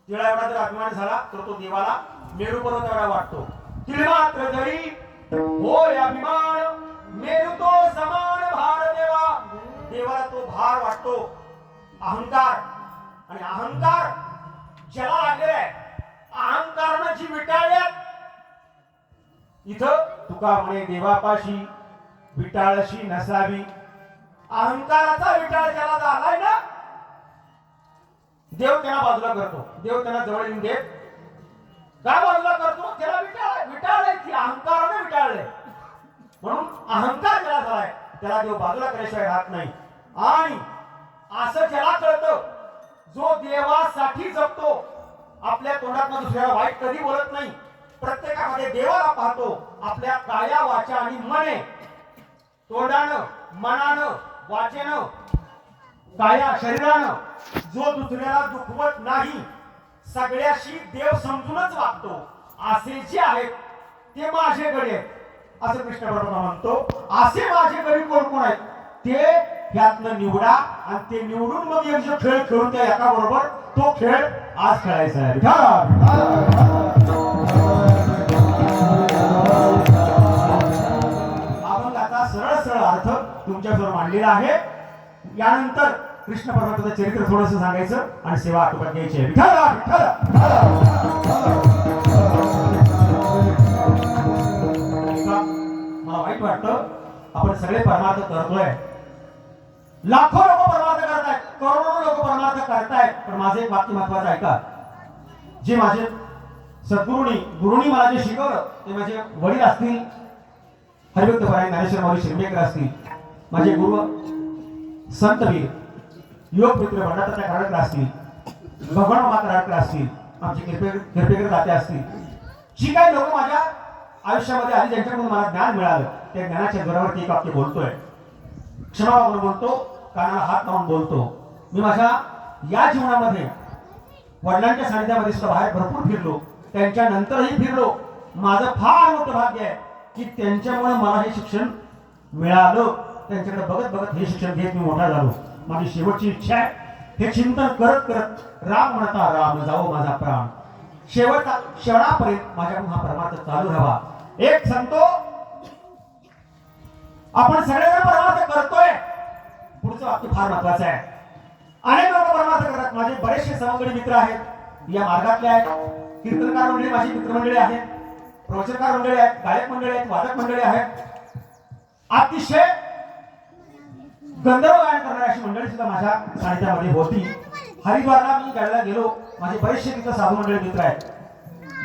तिळा एवढा जर अभिमान झाला तर तो देवाला मेरू पर्वत एवढा वाटतो. तिळ मात्र जरी होय अभिमान, मेरू तो समान भार देवा. देवाला तो भार वाटतो. अहंकार, आणि अहंकार ज्याला लागलेला आहे, अहंकारानं जी विटाळल्यात. इथं तुका म्हणे देवापाशी विटाळशी नसावी. अहंकाराचा विटाळ ज्याला झालाय ना, देव त्यांना बाजूला करतो. देव त्यांना जवळ येऊन देत. काय बाजूला करतो? त्याला विटाळलंय की अहंकाराने विटाळलंय. म्हणून अहंकार ज्याला झालाय त्याला देव बाजूला केल्याशिवाय राहत नाही. आणि असं ज्याला कळतं, जो देवासाठी जगतो, आपल्या तोंडातनं दुसऱ्याला वाईट कधी बोलत नाही, प्रत्येकामध्ये देवाला पाहतो. आपल्या काया वाचा आणि मने, तोंडानं, मनानं, वाचेनं, काया शरीरानं जो दुसऱ्याला दुखवत नाही, सगळ्याशी देव समजूनच वागतो, असे जे आहेत ते माझे गडी आहेत असं कृष्ण परमात्मा म्हणतो. असे माझे गडी कोण कोण आहेत ते यातनं निवडा आणि ते निवडून मग एक जो खेळ खेळून त्या एका बरोबर तो खेळ आज खेळायचा आहे. आपण आता सरळ सरळ अर्थ तुमच्यासमोर मांडलेला आहे. यानंतर कृष्ण परमात्म्याचं चरित्र थोडंसं सांगायचं आणि सेवा आटोपात घ्यायची आहे. मला वाईट वाटतं, आपण सगळे परमार्थ करतोय. लाखो लोक परमार्थ करतायत, करोडो लोक परमार्थ करतायत. पण माझं एक वाक्य महत्वाचं ऐका. जे माझे गुरुनी मला जे शिकवलं ते माझे वडील असतील, हरिभक्त परायण ज्ञानेश्वर माऊली शिरमेकर असतील, माझे गुरु संतवीर योग मित्र भंडारच्या कारकडे असतील, भगवान मात्राकडे असतील, आमचे किरपेकर दाते असतील. जी काही लोक माझ्या आयुष्यामध्ये आली, ज्यांच्याकडून मला ज्ञान मिळालं, त्या ज्ञानाच्या जोरावरती एक वाक्य बोलतोय. क्षमावापर बोलतो, कानाला हात लावून बोलतो. मी माझ्या या जीवनामध्ये वडिलांच्या सानिध्यामध्ये सुद्धा बाहेर भरपूर फिरलो, त्यांच्या नंतरही फिरलो. माझं फार मोठं भाग्य आहे की त्यांच्यामुळे मला हे शिक्षण मिळालं. त्यांच्याकडे बघत बघत हे शिक्षण घेत मी मोठा झालो. माझी शेवटची इच्छा आहे हे चिंतन करत करत राम म्हणता राम जाओ माझा प्राण, शेवटचा क्षणापर्यंत माझ्याकडून हा परमार्थ चालू राहावा. एक सांगतो, आपण सगळेजण परमार्थ करतोय. पुढचं वाक्य फार महत्वाचं आहे. अनेक लोक परमार्थ करतात. माझे बरेचसे सवंगडी मित्र आहेत, या मार्गातले आहेत. कीर्तनकार मंडळी माझी मित्रमंडळी आहेत, प्रवचनकार मंडळी आहेत, गायक मंडळी आहेत, वादक मंडळी आहेत. अतिशय गंधर्व गायन करणारी अशी मंडळी सुद्धा माझ्या सानिध्यामध्ये होती. हरिद्वारला मी गायला गेलो. माझे बरेचसे तिथं साधू मंडळी मित्र आहेत.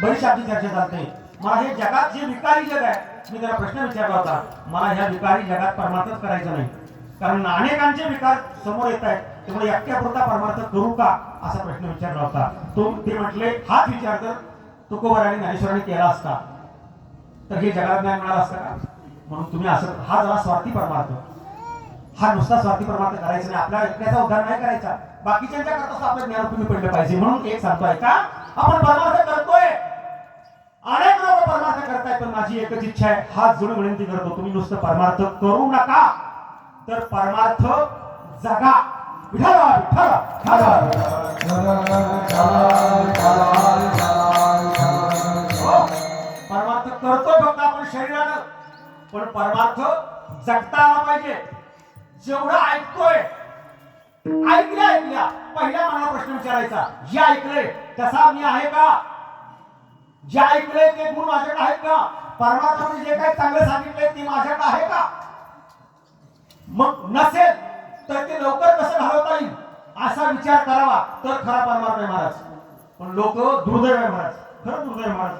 बरीचशी आमची चर्चा चालते. मला हे जगात जे विकारी जग आहे, मी त्याला प्रश्न विचारला होता. मला ह्या विकारी जगात परमार्थच करायचं नाही, कारण अनेकांचे विकार समोर येत आहेत. त्यामुळे एकट्यापुरता परमार्थ करू का असा प्रश्न विचारला होता. ते म्हटले, हाच विचार जर तुकोबर आणि ज्ञानेश्वरांनी केला असता तर हे जगाला ज्ञान मिळालं असतं का? म्हणून तुम्ही असं, हा जरा स्वार्थी परमार्थ, हा नुसता स्वार्थी परमार्थ करायचा नाही. आपल्या एकट्याचा उद्धार नाही करायचा, बाकीच्यांच्या करता आपलं ज्ञान तुम्ही पडलं पाहिजे. म्हणून एक सांगतोय का, आपण परमार्थ करतोय, अनेक लोक परमार्थ करतायत, पण माझी एकच इच्छा आहे, हात जोडून विनंती करतो, तुम्ही नुसतं परमार्थ करू नका, तर परमार्थ जगा. परमार्थ करतोय फक्त आपण शरीरानं, पण परमार्थ जगता आला पाहिजे. जेवढं ऐकतोय, ऐकल्या पहिल्या मनाला प्रश्न विचारायचा, जे ऐकले तसा मी आहे का? जे ऐकले ते गुण माझ्याकडे आहेत का? परमार्थाने जे काही चांगलं सांगितले ते माझ्याकडे आहे का? मग नसेल तर ते लवकर कसं घालवता येईल असा विचार करावा, तर खरा परमार्थ आहे महाराज. पण लोक दुर्दैव आहे महाराज, खरं दुर्दैव महाराज.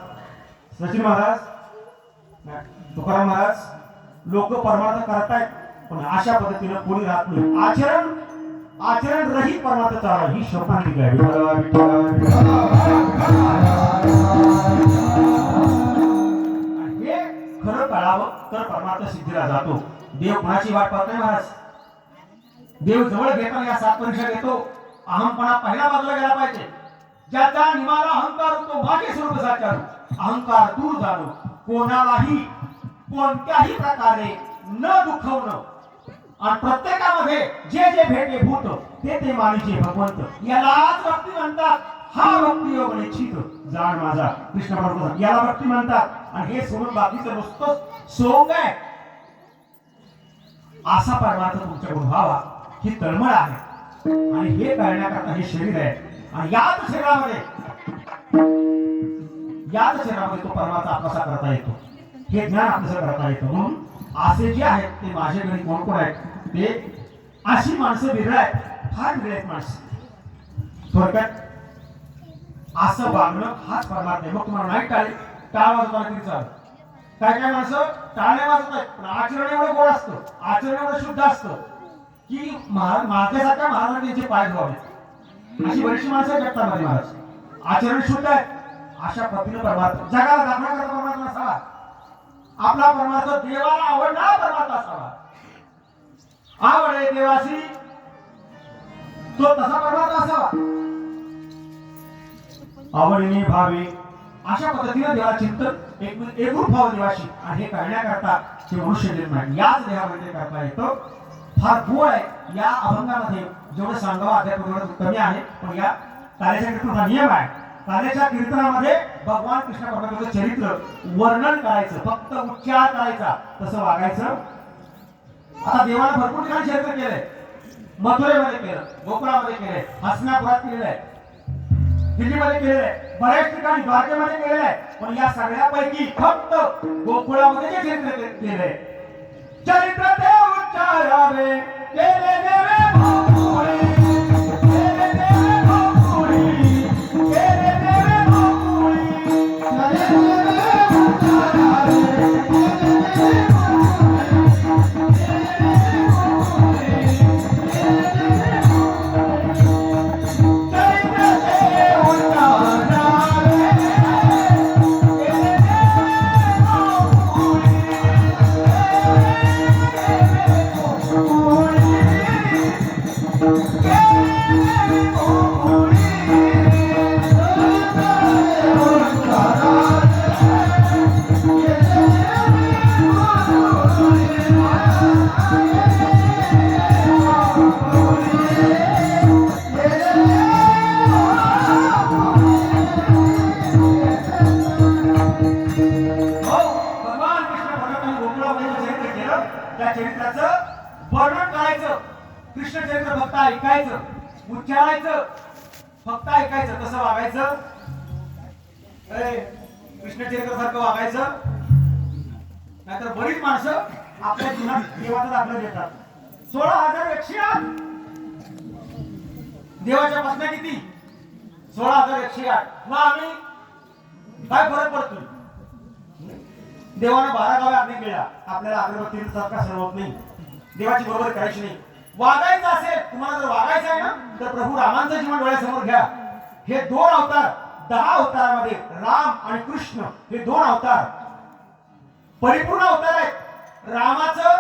सचिन महाराज, तुकाराम महाराज, लोक परमार्थ करतायत, पण अशा पद्धतीनं कोणी राहत नाही. आचरण रहित परमार्थ चालवा ही शोकांतिका आहे. हे खरं कळावं तर परमार्थ सिद्धीला जातो. देव कोणाची वाट पाहतोय महाराज? देव जवळ घेताना या 7 परीक्षा घेतो. अहंपणा पहिला बाजूला गेला पाहिजे. ज्याचा निमाला अहंकार होतो, माझे स्वरूप साचारू, अहंकार दूर जाणो, कोणालाही कोणत्याही प्रकारे न दुखवणं, आणि प्रत्येकामध्ये जे जे भेटे भूत ते मानिचे भगवंत, यालाच भक्ती म्हणतात. हा भक्ती योग निश्चित जाण माझा कृष्ण परमात्मा, याला भक्ती म्हणतात. आणि हे सोडून बाकीचं नुसतं सोंग आहे. असा परमार्थ तुमच्याकडून व्हावा ही तळमळ आहे. आणि हे करण्याकरता हे शरीर आहे, आणि याच शरीरामध्ये तो परमार्थ आपला करता येतो, हे ज्ञान आपल्याला करता येतं. म्हणून असे जे आहेत ते माझ्या घरी कोण कोण आहेत, ते अशी माणसं वेगळी आहेत, फार वेगळी आहेत माणसं. थोडक्यात असं वागणं हाच परमार्थ आहे. मग तुम्हाला नाही टाळ वाजवताना तरी चालतं. काय माणसं टाळणे वाजवत आहेत, पण आचरण एवढं गोड असतं, आचरण एवढं शुद्ध असतं की माझ्यासारख्या महाराजांनी त्यांचे पाय धुवावे. अशी बरीचशी माणसं आहेत जगतामध्ये महाराज. आचरण शुद्ध आहे. अशा पद्धतीने परमार्थ जगाला दाखवण्याकरता परमार्थ नसावा. आपला परमार्थ देवाला आवडणारा परमार्थ असावा. आवडे देवासी तो तसा परमार्थ असावा. आवडीने भावे अशा पद्धतीने देवा चिंतन एकरूप भाव देवाशी, आणि हे करण्याकरता हे मनुष्य जन्म आहे. याच देहामध्ये करता येतं. फार गोड आहे. या अभंगामध्ये जेवढं सांगावं अध्यात्म कमी आहे, पण या कार्याच्या कीर्तनाचा नियम आहे. कार्याच्या कीर्तनामध्ये भगवान कृष्ण परमात्म्याचं चरित्र वर्णन करायचं, फक्त उच्चार करायचा, तसं वागायचं. आता देवाला भरपूर ठिकाणी चरित्र केलंय. मथुरेमध्ये केलं, गोकुळामध्ये केलंय, हसनापुरात केलेलं आहे, दिल्लीमध्ये केलेलं आहे, बऱ्याच ठिकाणी द्वारकेमध्ये केलेलं आहे. पण या सगळ्यापैकी फक्त गोकुळामध्ये जे चरित्र केलंय, चरित्र ते उच्चारावे केले देवे भोपुळे, केले देवे भोपुळे, केले देवे भोपुळे, केले देवे उच्चारावे, केले देवे त्या चरित्राचं वर्णन करायचं. कृष्ण चरित्र फक्त ऐकायचं, उच्चारायचं, फक्त ऐकायचं. कसं वागायचं? कृष्ण चरित्रासारखं वागायचं, नाहीतर बरीच माणसं आपल्या जीवनात देवाचा दाखला देतात. 16,108 देवाच्या पत्न्या किती? 16,108. मग आम्ही काय फरक पडतो? देवानं 12 गावे आज्ञा केल्या, आपल्याला अगरबत्तीसारखा सर्व होत नाही. देवाची बरोबर करायची नाही. वागायचं असेल, तुम्हाला जर वागायचं आहे ना, तर प्रभू रामांचं जीवन डोळ्यासमोर घ्या. हे 2 अवतार, 10 अवतारामध्ये राम आणि कृष्ण हे 2 अवतार परिपूर्ण अवतार आहेत. रामाचं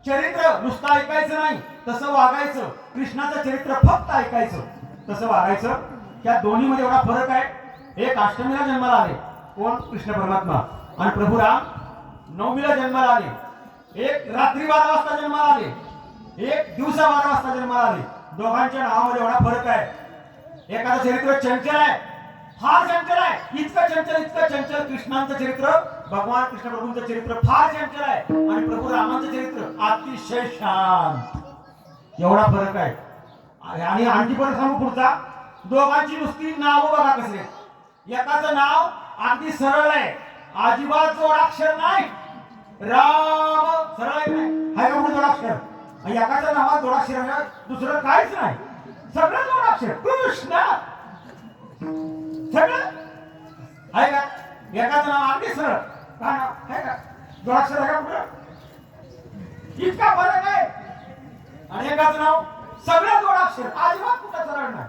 चरित्र नुसतं ऐकायचं नाही, तसं वागायचं. कृष्णाचं चरित्र फक्त ऐकायचं, तसं वागायचं. त्या दोन्हीमध्ये एवढा फरक आहे. एक अष्टमीला जन्माला आले, कोण? कृष्ण परमात्मा. आणि प्रभू राम 9मीला जन्माला आले. एक रात्री 12 वाजता जन्माला आले, एक दिवसा 12 वाजता जन्माला आले. दोघांच्या नावामध्ये एवढा फरक आहे. एखादं चरित्र चंचल आहे, फार चंचल आहे, इतकं चंचल कृष्णांचं चरित्र, भगवान कृष्ण प्रभूंचं चरित्र फार चंचल आहे. आणि प्रभू रामांचं चरित्र अतिशय शांत. एवढा फरक आहे. आणि आणखी परत सांगू पुढचा, दोघांची नुसती नाव बघा कसे. एकाचं नाव अगदी सरळ आहे, अजिबात जोडाक्षर नाही. राम सरळ आहे, हाय का जोडाक्षर. आणि एकाच्या नावात जोडाक्षर आहे, दुसरं काहीच नाही, सगळं जोडाक्षर. कृष्ण सगळं आहे का? एकाचं नाव अगदी सरळ, काय नाव आहे का? जोडाक्षर आहे का कुठं? इतका फरक आहे. आणि एकाचं नाव सगळं जोडाक्षर, अजिबात कुठं सरळ नाही,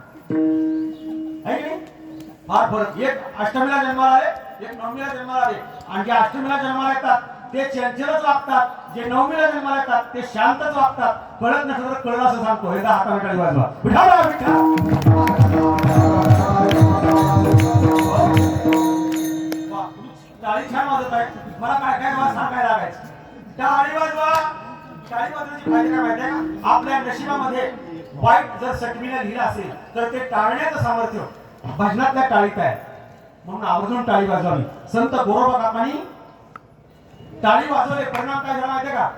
आहे की नाही? फार फरक. एक अष्टमीला जन्माला आले, एक 9मीला जन्माला आले. आणि जे अष्टमीला जन्माला येतात ते चंचलच वागतात, जे 9मीला जन्माला येतात ते शांतच वागतात. कळत नसेल तर कळलं असं सांगतो. एकदा हाताने टाळी वाजवा. टाळी छान वाजत आहे. मला काय काय सांगायला लागायचं. टाळी वाजवा. टाळी वाजवायची फायदे काय माहिती आहे का? आपल्या नशिबामध्ये वाईट जर सटवीला लिहिलं असेल तर ते टाळण्याचं सामर्थ्य भजनातल्या टाळीत आहे. म्हणून आवर्जून टाळी वाजवावी. संत गोरोबा काकांनी टाळी वाजवले, परिणाम काय झाला माहितीये का?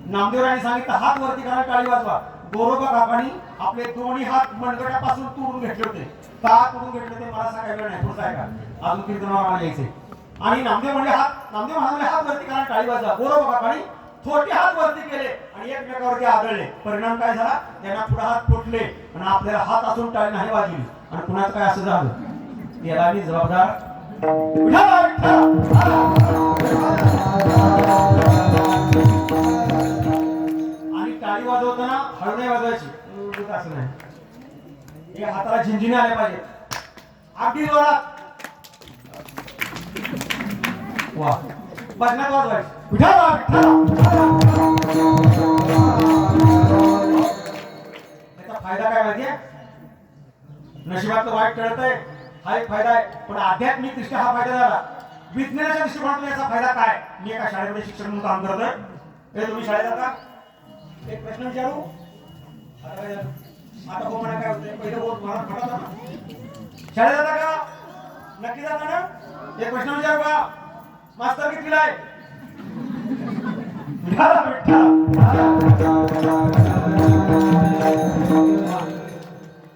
नामदेवरायांनी सांगितलं हात वरती करा, टाळी वाजवा. गोरोबा काकांनी आपले दोन्ही हात मनगटापासून तोडून घेतले होते. का तोडून घेतले ते मला सांगायला वेळ नाही, पुढचं आहे का? अजून कीर्तनावर यायचे. आणि नामदेव म्हणाले हात वरती करा, टाळी वाजवा. गोरोबा काकांनी छोटे हात वरती केले आणि एकमेकावरती आदळले. परिणाम काय झाला? त्यांना पुढे हात फुटले आणि आपल्याला हात असून टाळी नाही वाजली. आणि कुणाचं काय असं झालं, त्याला मी जबाबदार. आणि टाळी वाजवताना हळू नाही वाजवायची, असं नाही. हे हाताला झिंझिने आले पाहिजे, अगदी जोरात. वा, भजनात वाजवायची. त्याचा फायदा काय माहितीये? नशिबातलं वाईट टळतंय, हा एक फायदा आहे. पण आध्यात्मिक दृष्ट्या हा फायदा झाला. विज्ञानाच्या दृष्टिकोनातून याचा फायदा काय? मी एका शाळेमध्ये शिक्षक म्हणून काम करतोय. हे तुम्ही शाळेत जाता? एक प्रश्न विचारू? आता हो म्हणा, काय होतंय? पहिलं बोल मला फटाफट ना. शाळेत जाता का? नक्की जाता ना? एक प्रश्न विचारू का? मास्तर कितीला आहे?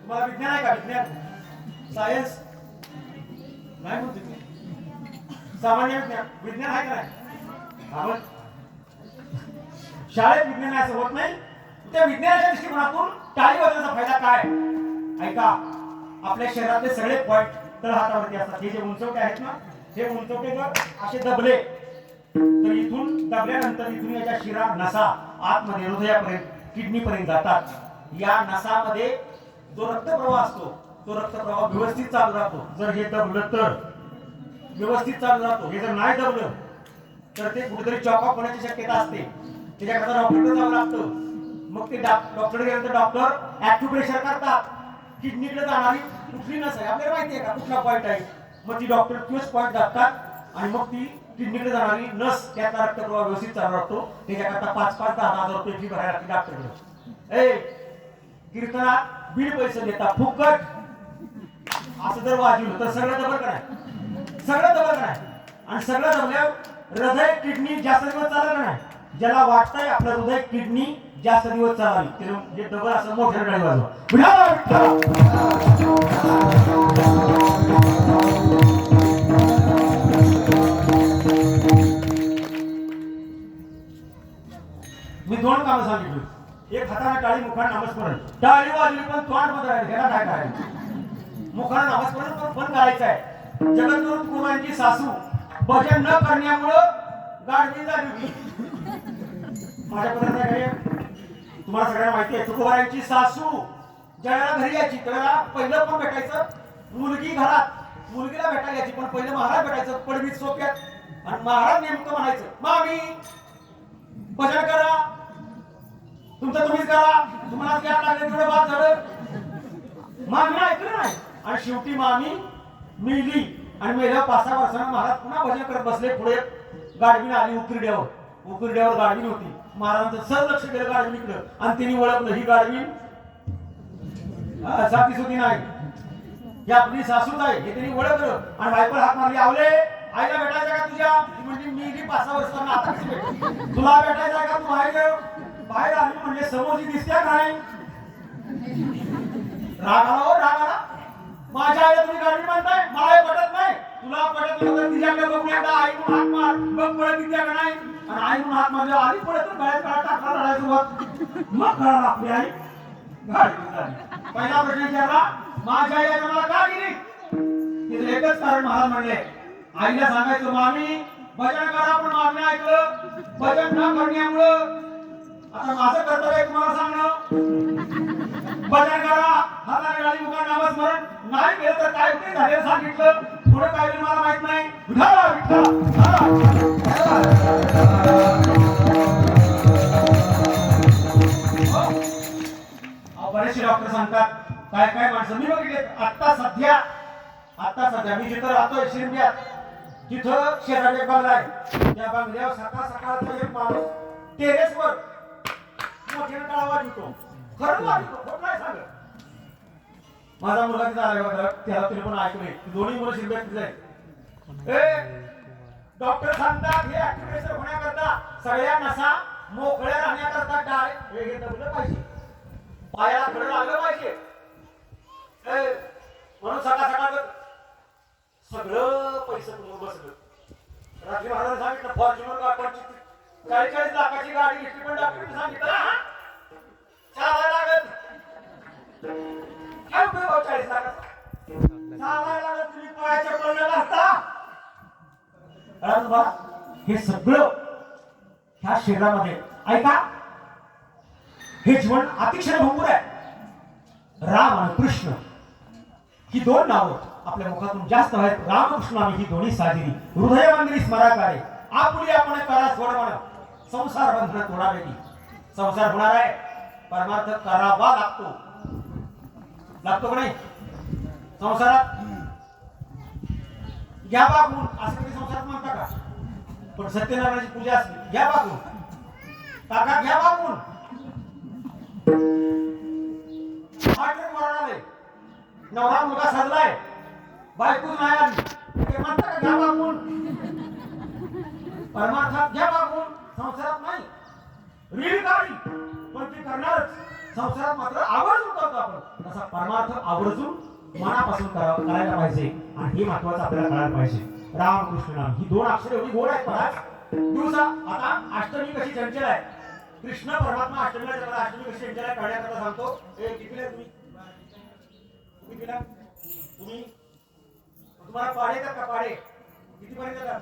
तुम्हाला विज्ञान आहे का? विज्ञान, सायन्स नाही म्हणते, सामान्य विज्ञान आहे का नाही? शाळेत विज्ञान असं होत नाही. त्या विज्ञानाच्या दृष्टिकोनातून टाळी वाजवण्याचा फायदा काय? ऐका, आपल्या शरीरातले सगळे पॉइंट तळहातावरती असतात. हे जे उंचवटे आहेत ना, हे उंचवटे जर असे दबले तर इथून दबल्यानंतर इथून याच्या शिरा, नसा आतमध्ये हृदयापर्यंत, किडनीपर्यंत जातात. या नसामध्ये जो रक्तप्रवाह असतो तो रक्तप्रवाह व्यवस्थित चालू राहतो. जर हे दबलं तर व्यवस्थित चालू राहतो. हे जर नाही दबलं तर ते कुठेतरी चॉकअप होण्याची शक्यता असते. त्याच्याकरता डॉक्टरकडे जावं लागतं. मग ते डॉक्टरकडे गेल्यानंतर डॉक्टर ॲक्युप्रेशर करतात. किडनीकडे जाणारी कुठली नस आहे आपल्याला माहिती आहे का? कुठला पॉईंट आहे? मग ती डॉक्टर तोच पॉईंट दाबतात आणि मग ती किडनीकडे जाणारी नस, त्याचा रक्तप्रवाह व्यवस्थित चालू राहतो. त्याच्याकरता 5-5, 10-10 हजार रुपये फी भरायला लागते डॉक्टरकडे. कीर्तनात बिन पैसे देता फुकट असं जर वाजवलं तर सगळं दबल का नाही? सगळं दबल का नाही? आणि सगळं दबल्यावर हृदय, किडनी जास्त दिवस चाललं का नाही? ज्याला वाटतंय आपलं हृदय किडनी जास्त दिवस चालावी ते म्हणजे डबल असं मोठ्या गाडी वाजवा विठाला मी दोन कामं सांगितली एक हाताने टाळी मुखाने नामस्मरण टाळी वाजली पण तोंड बंद राहील ह्याला काय करायचं मुखाने नामस्मरण पण बंद करायचं आहे जगद्गुरु तुकोबांची सासू भजन न करण्यामुळं गाडगी झाली होती माझ्या पत्रात काय तुम्हाला सगळ्यांना माहिती आहे तुकोबांची सासू ज्यावेळेला घरी यायची त्यावेळेला पहिलं पण भेटायचं मुलगी घरात मुलगीला भेटायला यायची पण पहिलं महाराज भेटायचं पडवीत सोप्यात आणि महाराज नेमकं म्हणायचं मामी भजन करा तुमचं तुम्हीच करा तुम्हाला क्या लागले तेवढं बाद झालं मामीने ऐकलं नाही आणि शेवटी मामी मिली आणि मेल्या 5-6 वर्षांना महाराज पुन्हा भजन करत बसले पुढे गाडवीन आली उकिरड्यावर गाडवीन होती महाराजांचं सर लक्ष केलं गाडवीकडं आणि तिने ओळखलं ही गाडवीन साथी सुधी नाही ही आपली सासूच आहे हे त्यांनी ओळखलं आणि बायकोला हात मारली आवले आईला भेटायचं का तुझ्या म्हणजे मी 5-6 वर्षांना आता कशी भेट तुला भेटायचं का तू बाहेर आली म्हणजे समोरची दिसत्या काय राग आला माझ्या आईला तुम्ही गाडी म्हणताय मला पटत नाही तुला पटत नाही तिच्याकडे बघून एकदा आई हात मार बघ पडत तिच्या का नाही आणि आई म्हणून हात मारले आली पडत तर गळ्यात काढा टाकला रडायसोबत मग कळाला आपली आई गाडी झाली पहिला प्रश्न विचारला माझ्या आई मला का गेली तिथं एकच कारण महाराज म्हणले आईला सांगायचं मामी भजन करा पण मामीने ऐकलं भजन न करण्यामुळं आता माझं कर्तव्य आहे तुम्हाला सांगणं भजन करा हाताने गाडी मुखाने नामस्मरण नाही केलं तर काय होते झालेलं सांगितलं पुढे काय होईल मला माहित नाही बरेचसे डॉक्टर सांगतात काय माणसं मी बघितले आता सध्या मी जिथं राहतोय शिरब्यात तिथं शेजारी एक बंगला आहे त्या बंगल्यावर सकाळचा एक माणूस टेरेसवर मोठ्याने टाळा वाजवतो खरं वाजवतो खोट नाही सांगत माझा मुलगा तिथं आलाय बघा त्याला तरी पण ऐकू नये दोन्ही मुलं शिरब्यात तिथे डॉक्टर सांगतात हे ऍक्टिव्हेशन होण्याकरता सगळ्या नसा मोकळ्या राहण्याकरता टाळ हे दबलं पाहिजे पायाला खडं लागलं पाहिजे म्हणून सकाळ सगळं पैसे तुम्ही बसलं रात्री महाराज सांगितलं फॉर्च्युनर गाडी 40 लाखाची गाडी घेतली पण डॉक्टरने सांगितलं चालायला लागत काय उपयोग 40 लाखाचा चालायला लागत तुम्ही पायाच्या पडलेला असता हे सगळं ह्या शरीरामध्ये ऐका हे जीवन अतिशय भंगुर आहे राम आणि कृष्ण ही दोन नावं आपल्या मुखातून जास्त आहेत रामकृष्ण आम्ही ही दोन्ही साजिरी हृदय मंदिरी स्मराकारे आपुली आपण करा सोड म्हणा संसार बंधन तोडावे संसार होणार आहे परमार्थ करावा लागतो का नाही संसारात घ्या बागून असं कधी संसारात म्हणता का पण सत्यनारायणाची पूजा असते घ्या बागून काका घ्या बागून नवरा मुलगा सजलाय बायकोच नाही आली ते म्हणता का घ्या बागून परमार्थात घ्या बागून संसारात नाही रील काढी पण ती करणारच संसारात मात्र आवर्जून करतो आपण तसा परमार्थ आवर्जून मनापासून करायला पाहिजे आणि हे महत्वाचं आपल्याला कळायला पाहिजे रामकृष्ण नाम ही दोन अक्षरे एवढी गोड आहेत बघा दिवसा आता अष्टमी कशी चंचल आहे कृष्ण परमात्मा अष्टमीला जन्मला अष्टमी कशी चंचल आहे कळण्याकरता सांगतो कितीला तुम्ही तुम्हाला पाडे येतात का पाडे किती पर्यंत येतात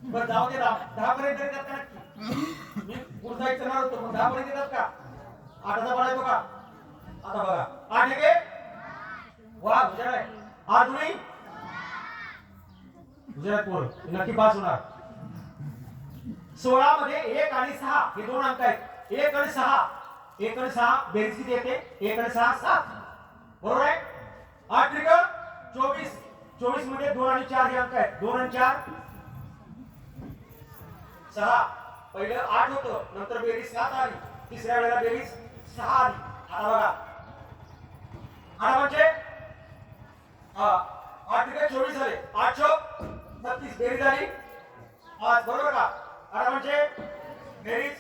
बरं जाऊ दे 10 पर्यंत येतात का नक्की मी पुढचा एक चणार होतो पण 10 पर्यंत येतात का 8चा पाडा येतो का आता बघा 8 आहे वा हुशार आहे 8 नाही हुशार पोर नक्की पास होणार 16 मध्ये 1 आणि 6 हे दोन अंक आहेत 1 आणि 6 1 आणि 6 बेरीज किती येते 1 आणि 6 7 बरोबर आहे 8 त्रिक 24 मध्ये 2 आणि 4 हे अंक आहेत 2 आणि 4 6 पहिलं 8 होतं नंतर बेरीज 7 आली तिसऱ्या वेळेला बेरीज 6 आली आता बघा 8 म्हणजे 8 त्रिक 24 झाले 8 चौक 36 बेरीज आली 5 बरोबर का आता म्हणजे बेरीज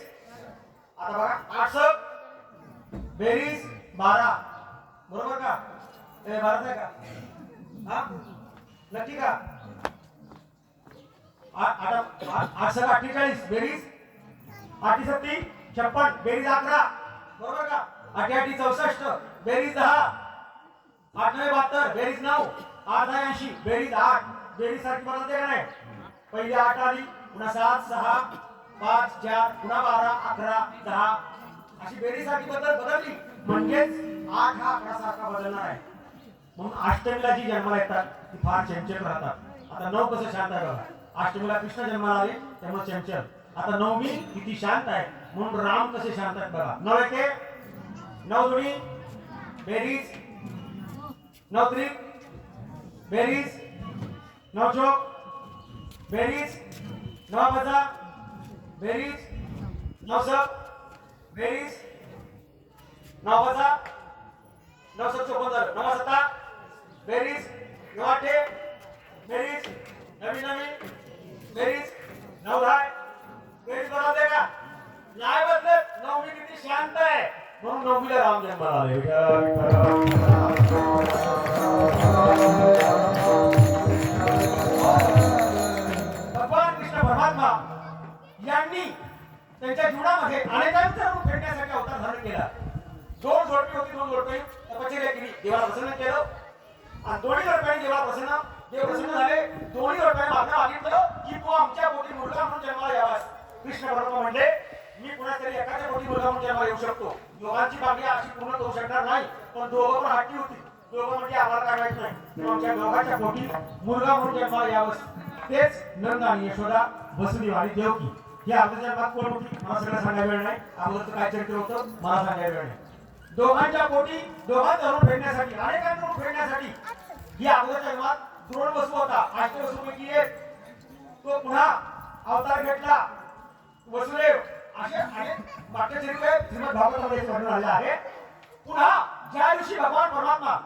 आता बघा 8 बेरीज 12 बरोबर का? हे 12 आहे का? हा नक्की का? 8 48 बेरीज 8 7 56 बेरीज 11 बरोबर का? 8 8 64 बेरीज 10 8 9 72 बेरीज 9 8 80 बेरीज 8 बेरीज सारखी बनवते का नाही? पहिली 8 आली पुन्हा 7 6 5 4 पुन्हा 12 11 10 अशी बेरीज सारखी बदलली म्हणजेच 8 हा आकडा सारखा बदलणार आहे. म्हणून अष्टमीला जी जन्माला येतात ती फार चंचल राहतात. आता 9 कसं शांत आहे बघा. अष्टमीला कृष्ण जन्माला आले त्यामुळे चंचल. आता नवमी किती शांत आहे म्हणून राम कसे शांत आहेत बघा. 9 एके 9 दुनी बेरीज 9 त्रिक बेरीज 9 चौक बेरीज 9 वजा बेरीज 9 सक बेरीज 9 वजा 9 सक 54 9 सत्ता बेरीज 9 आठे बेरीज नवीन बेरीज 9 10 बेरीज बनवते का? नाही बदलत. नवमी किती शांत आहे म्हणून नवमीला राम जन्माला आले. भगवान कृष्ण परमात्मा यांनी त्यांच्या जीवनामध्ये अनेकांचा रूप फेडण्यासाठी अवतार धारण केला. 2 जोडपी होती. 2 जोडपी तपश्चर्या केली, देवाला प्रसन्न केलं आणि दोन्ही जोडप्यांनी देव प्रसन्न झाले. दोन्ही जोडप्यांनी मागणं मागितलं की तू आमच्या पोटी मुलगा म्हणून जन्माला यावास. कृष्ण परमात्मा म्हणले मी कुणातरी एकाच्या पोटी मुलगा म्हणून जन्माला येऊ शकतो. दोघांची मागणी अशी पूर्ण करू शकणार नाही पण दोघं पण हट्टी होती. दोघं म्हणजे आम्हाला काय माहित नाही आमच्या दोघांच्या पोटी मुलगा म्हणून जन्माला यावंस. तेच नंद आणि यशोदा वसुदेव आणि देवकी. ही अगोदरच्या जन्मात कोण होती मला सगळं सांगायला वेळ नाही. अगोदरचं काय चरित्र होतं मला सांगायला वेळ नाही. दोघांच्या पोटी दोघांचा ऋण फेडण्यासाठी अनेकांचं ऋण फेडण्यासाठी ही अगोदरच्या जन्मात द्रोण वसू होता. अष्टवसूपैकी एक तो पुन्हा अवतार घेतला वसुदेव. असे अनेक वाक्यचरित्र श्रीमद भागवतामध्ये वर्णन आले आहे. पुन्हा ज्या दिवशी भगवान परमात्मा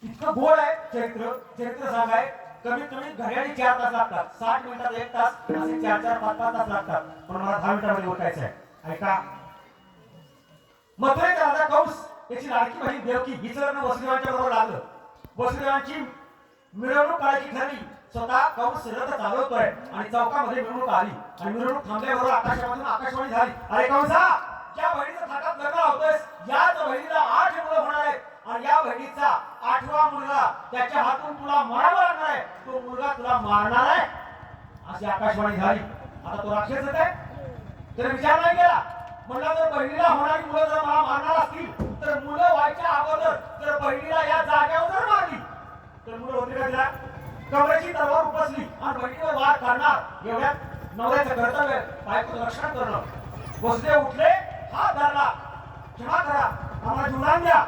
इतकं गोड आहे चरित्र सांगाय कमीत कमी घड्याळी 4 तास लागतात. 60 मिनिटात 1 तास असे 4 5 तास लागतात. पण मला 10 मिनिटांमध्ये उठायचं आहे. ऐका. मथुरेचा राजा कंस याची लाडकी बहीण देवकी हिचं वसुदेवांच्या बरोबर लागलं. वसुदेवांची मिरवणूक काढायची ठरली. स्वतः कंस रथ चालवतोय आणि चौकामध्ये मिरवणूक आली आणि मिरवणूक थांबल्याबरोबर आकाशामधून आकाशवाणी झाली. अरे कंसा ज्या बहिणीचं थाटात लग्न लावतोयस याच बहिणीला 8 मुलं होणार आहेत आणि या बहिणीचा 8वा मुलगा त्याच्या हातून तुला मारावा लागणार आहे. तो मुलगा तुला मारणार आहे अशी आकाशवाणी झाली. आता तो राक्षसच आहे. त्याने विचार नाही केला. म्हणला जर बहिणीला होणारी मुलं जर मला मारणार असतील तर मुलं व्हायच्या अगोदर जर बहिणीला या जागेवर जर मारली तर मुलं होती का तिला? कमरेची तलवार उपसली आणि बहिणीवर वार करणार एवढ्यात नवऱ्याचं कर्तव्य बायकोचं रक्षण करणं. वसुदेव उठले हात धरला. क्षमा करा आम्हाला जीवदान द्या.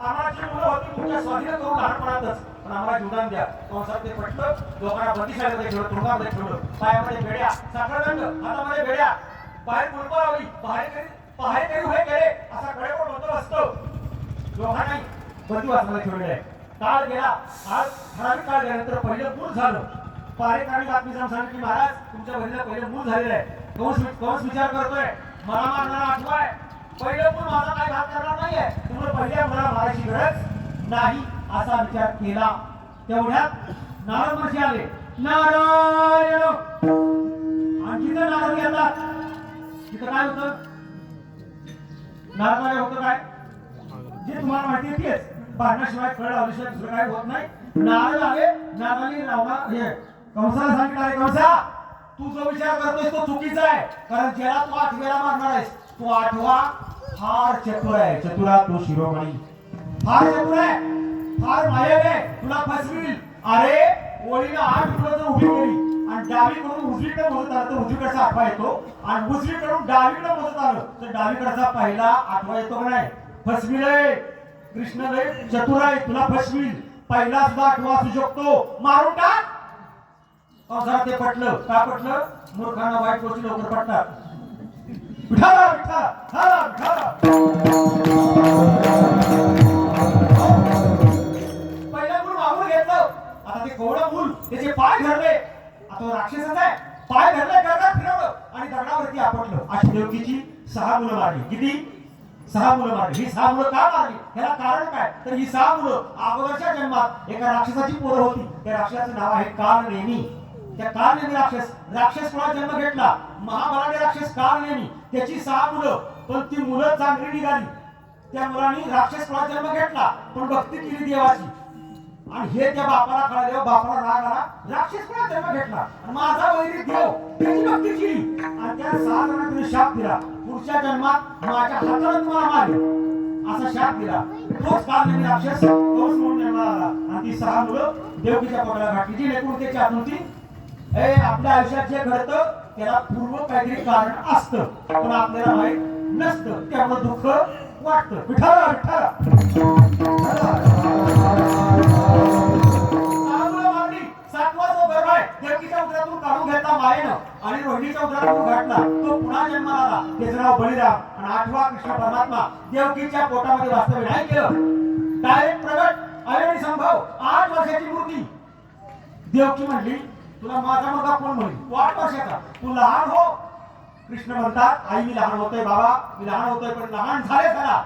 आम्हाला जी मुलं होती तुमच्या स्वाधीन करून लहानपणातच पण आम्हाला जीवदान द्या. कंसात ते पटलं. लोकांना बंदिशाळेमध्ये ठेवलं, तुरुंगामध्ये ठेवलं. पायामध्ये बेड्या, साखळदंड, हातामध्ये बेड्या, बाहेर कुलपावली, पहारेकरी उभे केले असा कडेकोट बंदोबस्त लोकांना बंदिवासामध्ये ठेवलेलं आहे. काळ गेला. आज ठराविक काळ गेल्यानंतर पहिलं मूल झालं. पहारेकरांनी बातमी सांगितली महाराज तुमच्या बहिणीला पहिलं मूल झालेलं आहे. कंस विचार करतोय मला मारणारा 8वा आहे. पहिलं मूल माझा काय घात करणार नाहीये त्यामुळे पहिल्या मुलाला मारायची गरज नाही असा विचार केला. तेवढ्यात नारद महर्षी आले. नारायण आणि जिथं नारद येतात तिथं काय होतं? नारदाला होतं काय जे तुम्हाला माहिती आहे तेच. भांडणाशिवाय फळ लावल्याशिवाय दुसरं काय होत नाही. नारद आले. नारदाने हे कंसाला सांगितलं अरे कंसा तू जो विचार करतोस तो चुकीचा आहे. कारण ज्याला तू 8 वेळा मारणार आहेस तो 8वा फार चतुर आहे. चतुरा तो शिरोमणी फार चतुर आहे. फार मायक आहे. तुला फसवील. अरे ओळीने 8 मुलं जर उभी केली आणि डावीकडून उजवीकडे मोजत आलं तर उजवीकडचा 8वा येतो आणि उजवीकडून डावीकडे मोजत आलं तर डावीकडचा पहिला 8वा येतो का नाही? फसविलय. कृष्ण लय चतुर आहे. तुला फसवील. पहिला सुद्धा 8वा असू शकतो. मारून टाक. कंसाला ते पटलं. का पटलं? मूर्खांना वाईट गोष्टी लवकर पटतात. विठाला विठाला विठाला पहिलं मूल मागून घेतलं. आता ते कोवळं मूल त्याचे पाय धरले. आता तो राक्षसच आहे पाय धरले गरगात फिरवलं आणि दगडावरती आपटलं. अशी देवकीची 6 मुलं मारली. किती? 6 मुलं मारली. ही 6 मुलं का मारली याला कारण काय? तर ही 6 मुलं अगोदरच्या जन्मात एका राक्षसाची पोरं होती. त्या राक्षसाचं नाव आहे कालनेमी. त्या कालनेमी राक्षस कोणा जन्म घेतला? महाबलाढ्य राक्षस कालनेमी. त्याची 6 मुलं, पण ती मुलं चांगली निघाली. त्या मुलांनी राक्षस कोणा जन्म घेतला पण भक्ती केली देवाची. आणि हे त्या बापाला कळलं. बापाला राग आला, राक्षस कोणा जन्म घेतला आणि माझा वैरी देव त्याची भक्ती केली. आणि त्या 6 जणांना तिने शाप दिला, पुढच्या जन्मात माझ्या हाताने तुम्हाला मारेल असा शाप दिला. तोच कालनेमी राक्षस तोच म्हणून जन्माला आला. आणि ती 6 मुलं देवकीच्या पोटाला घातली. जी लेकरून त्याची आकृती आपल्या आयुष्यात जे घडतं त्याला पूर्व काहीतरी कारण असतं, पण आपल्याला माहित नसतं. त्यामुळे दुःख वाटतं. विठाला विठाला सातवा जो गर्भ आहे देवकीच्या उदरातून काढून घेतला मायेनं आणि रोहिणीच्या उदरातून घातला. तो पुन्हा जन्माला आला. त्याचं नाव बलिराम. आणि 8वा कृष्ण परमात्मा देवकीच्या पोटामध्ये वास्तव्य नाही केलं, डायरेक्ट प्रगट अयनी संभव 8 वर्षाची मूर्ती. देवकी म्हणली तुला माझा मुलगा कोण म्हणेल? तू 8 वर्षाचा, तू लहान हो. कृष्ण म्हणतात आई मी लहान होतोय बाबा, मी लहान होतोय, पण लहान झाला.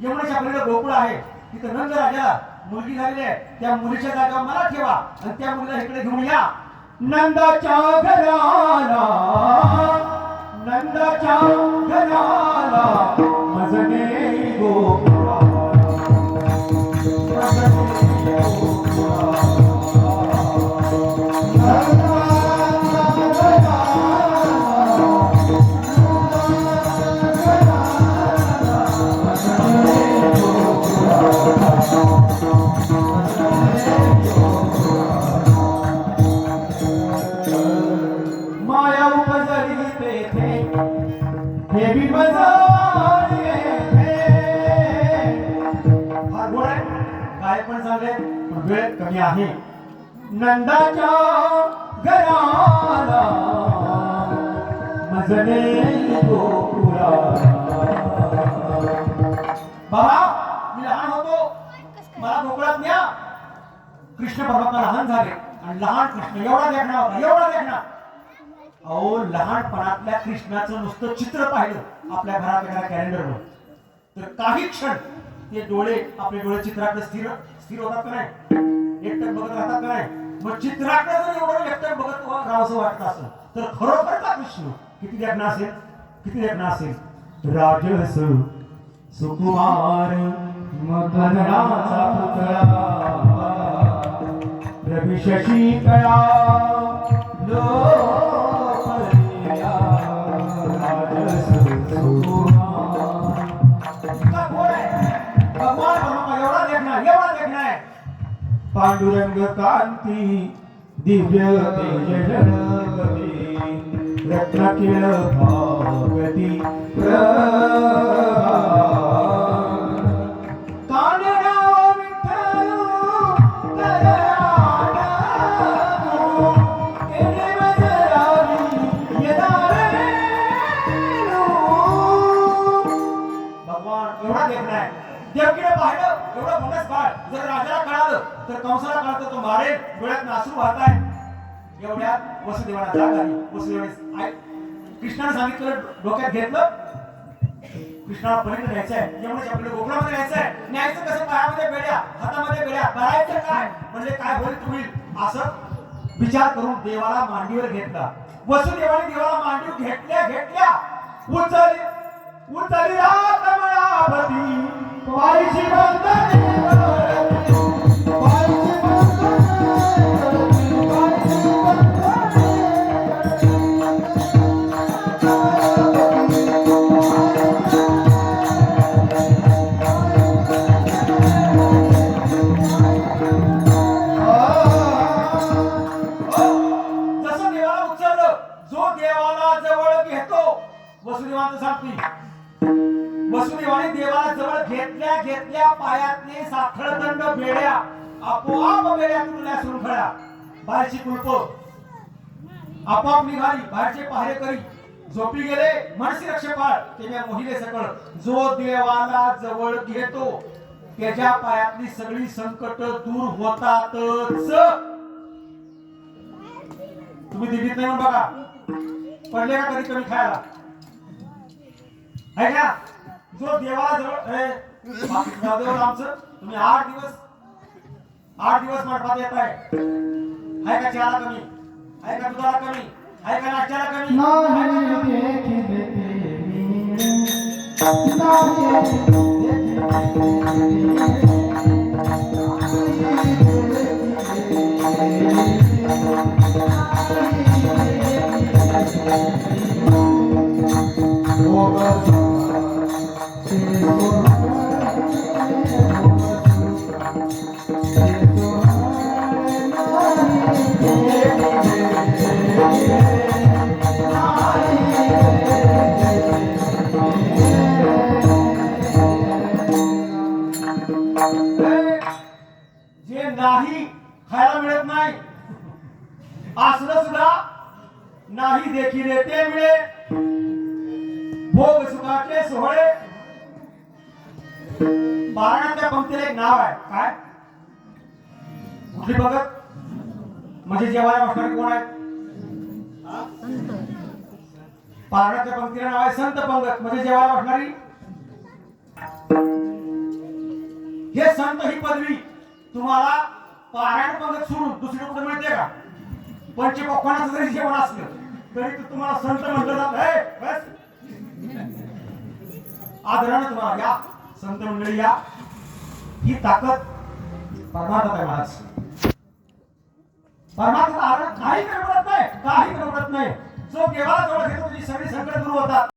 यमुनेच्या पलीकडे गोकुळ आहे, तिथं नंद राजाला मुलगी झालेली आहे. त्या मुलीच्या जागेवर मला ठेवा आणि त्या मुलीला इकडे घेऊन या. नंदाच्या घराला, नंदाच्या घराला मजने गोकुळा, मजने गोकुळा. माया उपजली तेथे देवी बजावली येथे. फार गोड आहे, काय पण चांगले, पण वेळ कमी आहे. नंदाच्या घराला मजने गोकुळा. बाबा मी लहान होतो, मला गोकुळात न्या. कृष्ण परमात्मा लहान झाले आणि लहान कृष्ण एवढा देखणा होता, एवढा देखणा. अहो लहानपणातल्या कृष्णाचं नुसतं चित्र पाहिलं आपल्या घरात एखाद्या कॅलेंडरवर तर काही क्षण ते डोळे, आपले डोळे चित्राकडे स्थिर होतात का नाही? एकटक बघत राहतात का नाही? मग चित्राकडे जर एवढं एकटक बघत राहावंसं वाटत असेल तर खरोखरचा कृष्ण किती देखणा असेल, किती देखणा असेल. राजस सुकुमार मदनाचा पुतळा, रवी शशी कळा लोकलिया. राजस सुकुमार इतका गोड आहे. भगवान परमात्मा एवढा देखणा, एवढा देखणा आहे. पांडुरंग कांती दिव्य तेज जगती, रत्नकिळ भागती देवकीने पाहिलं एवढं मोठं बाळ जर राजाला कळालं तर कंसाला कळतं, तो मारेल. डोळ्यात नासू वाहताय. एवढ्यात वसुदेवाला जाग आली. वसुदेवाने कृष्णाने सांगितलं, डोक्यात घेतलं, कृष्णाला पलीकडे न्यायचंय, यमुनेच्या आपल्याला गोकुळामध्ये न्यायचंय. न्यायचं कसं? पायामध्ये बेड्या, हातामध्ये बेड्या, करायचं काय? म्हणजे काय होईल तुम्ही असं विचार करून देवाला मांडीवर घेतला. वसुदेवाने देवाला मांडीवर घेतल्या घेतल्या उचलली कमळापती पायची बंधने वसुदेवाने सांगते. वसुदेवाने देवाला जवळ घेतल्या घेतल्या पायातले साखळदंड बेड्या आपोआप बेड्या तुटल्या शृंखळा. बाहेरची कुलप आपोआप निघाली. बाहेरचे पहारेकरी झोपी गेले. मनसी रक्षपाळ तेव्हा मोहिले सकळ. जो देवाला जवळ घेतो त्याच्या पायातली सगळी संकट दूर होतातच. तुम्ही दिल्लीत नाही म्हणून बघा, पडले का कधी कमी खायला आहे का? जो देवाला जवळ आमचं तुम्ही 8 दिवस मंडपात येत आहे का? चहाला कमी आहे का? दुधाला कमी आहे का? नाश्त्याला कमी जे नाही खायला मिळत नाही असलं सुद्धा नाही देखील ते मिळे भोग सुखाचे सोहळे. पारण्याच्या पंक्तीला एक नाव आहे, काय? कुठली बघत म्हणजे जेवायला बसणारे कोण आहेत? पारण्याच्या पंक्तीला नाव आहे संत पंगत, म्हणजे जेवायला बसणारी. हे संत ही पदवी तुम्हाला पारायण पंगत सोडून दुसरी कुठे मिळते का? पंचपक्वानाचं जरी जेवण असलं तरी तुम्हाला संत म्हटलं जात. बस आदरानं तुम्हाला या संत मंडळी या. ही ताकद परमार्थात आहे महाराज. परमार्थात काही कमी पडत नाही, काही कमी पडत नाही. जो देवाला जवळ घेतो त्याची सगळी संकट दूर होतात.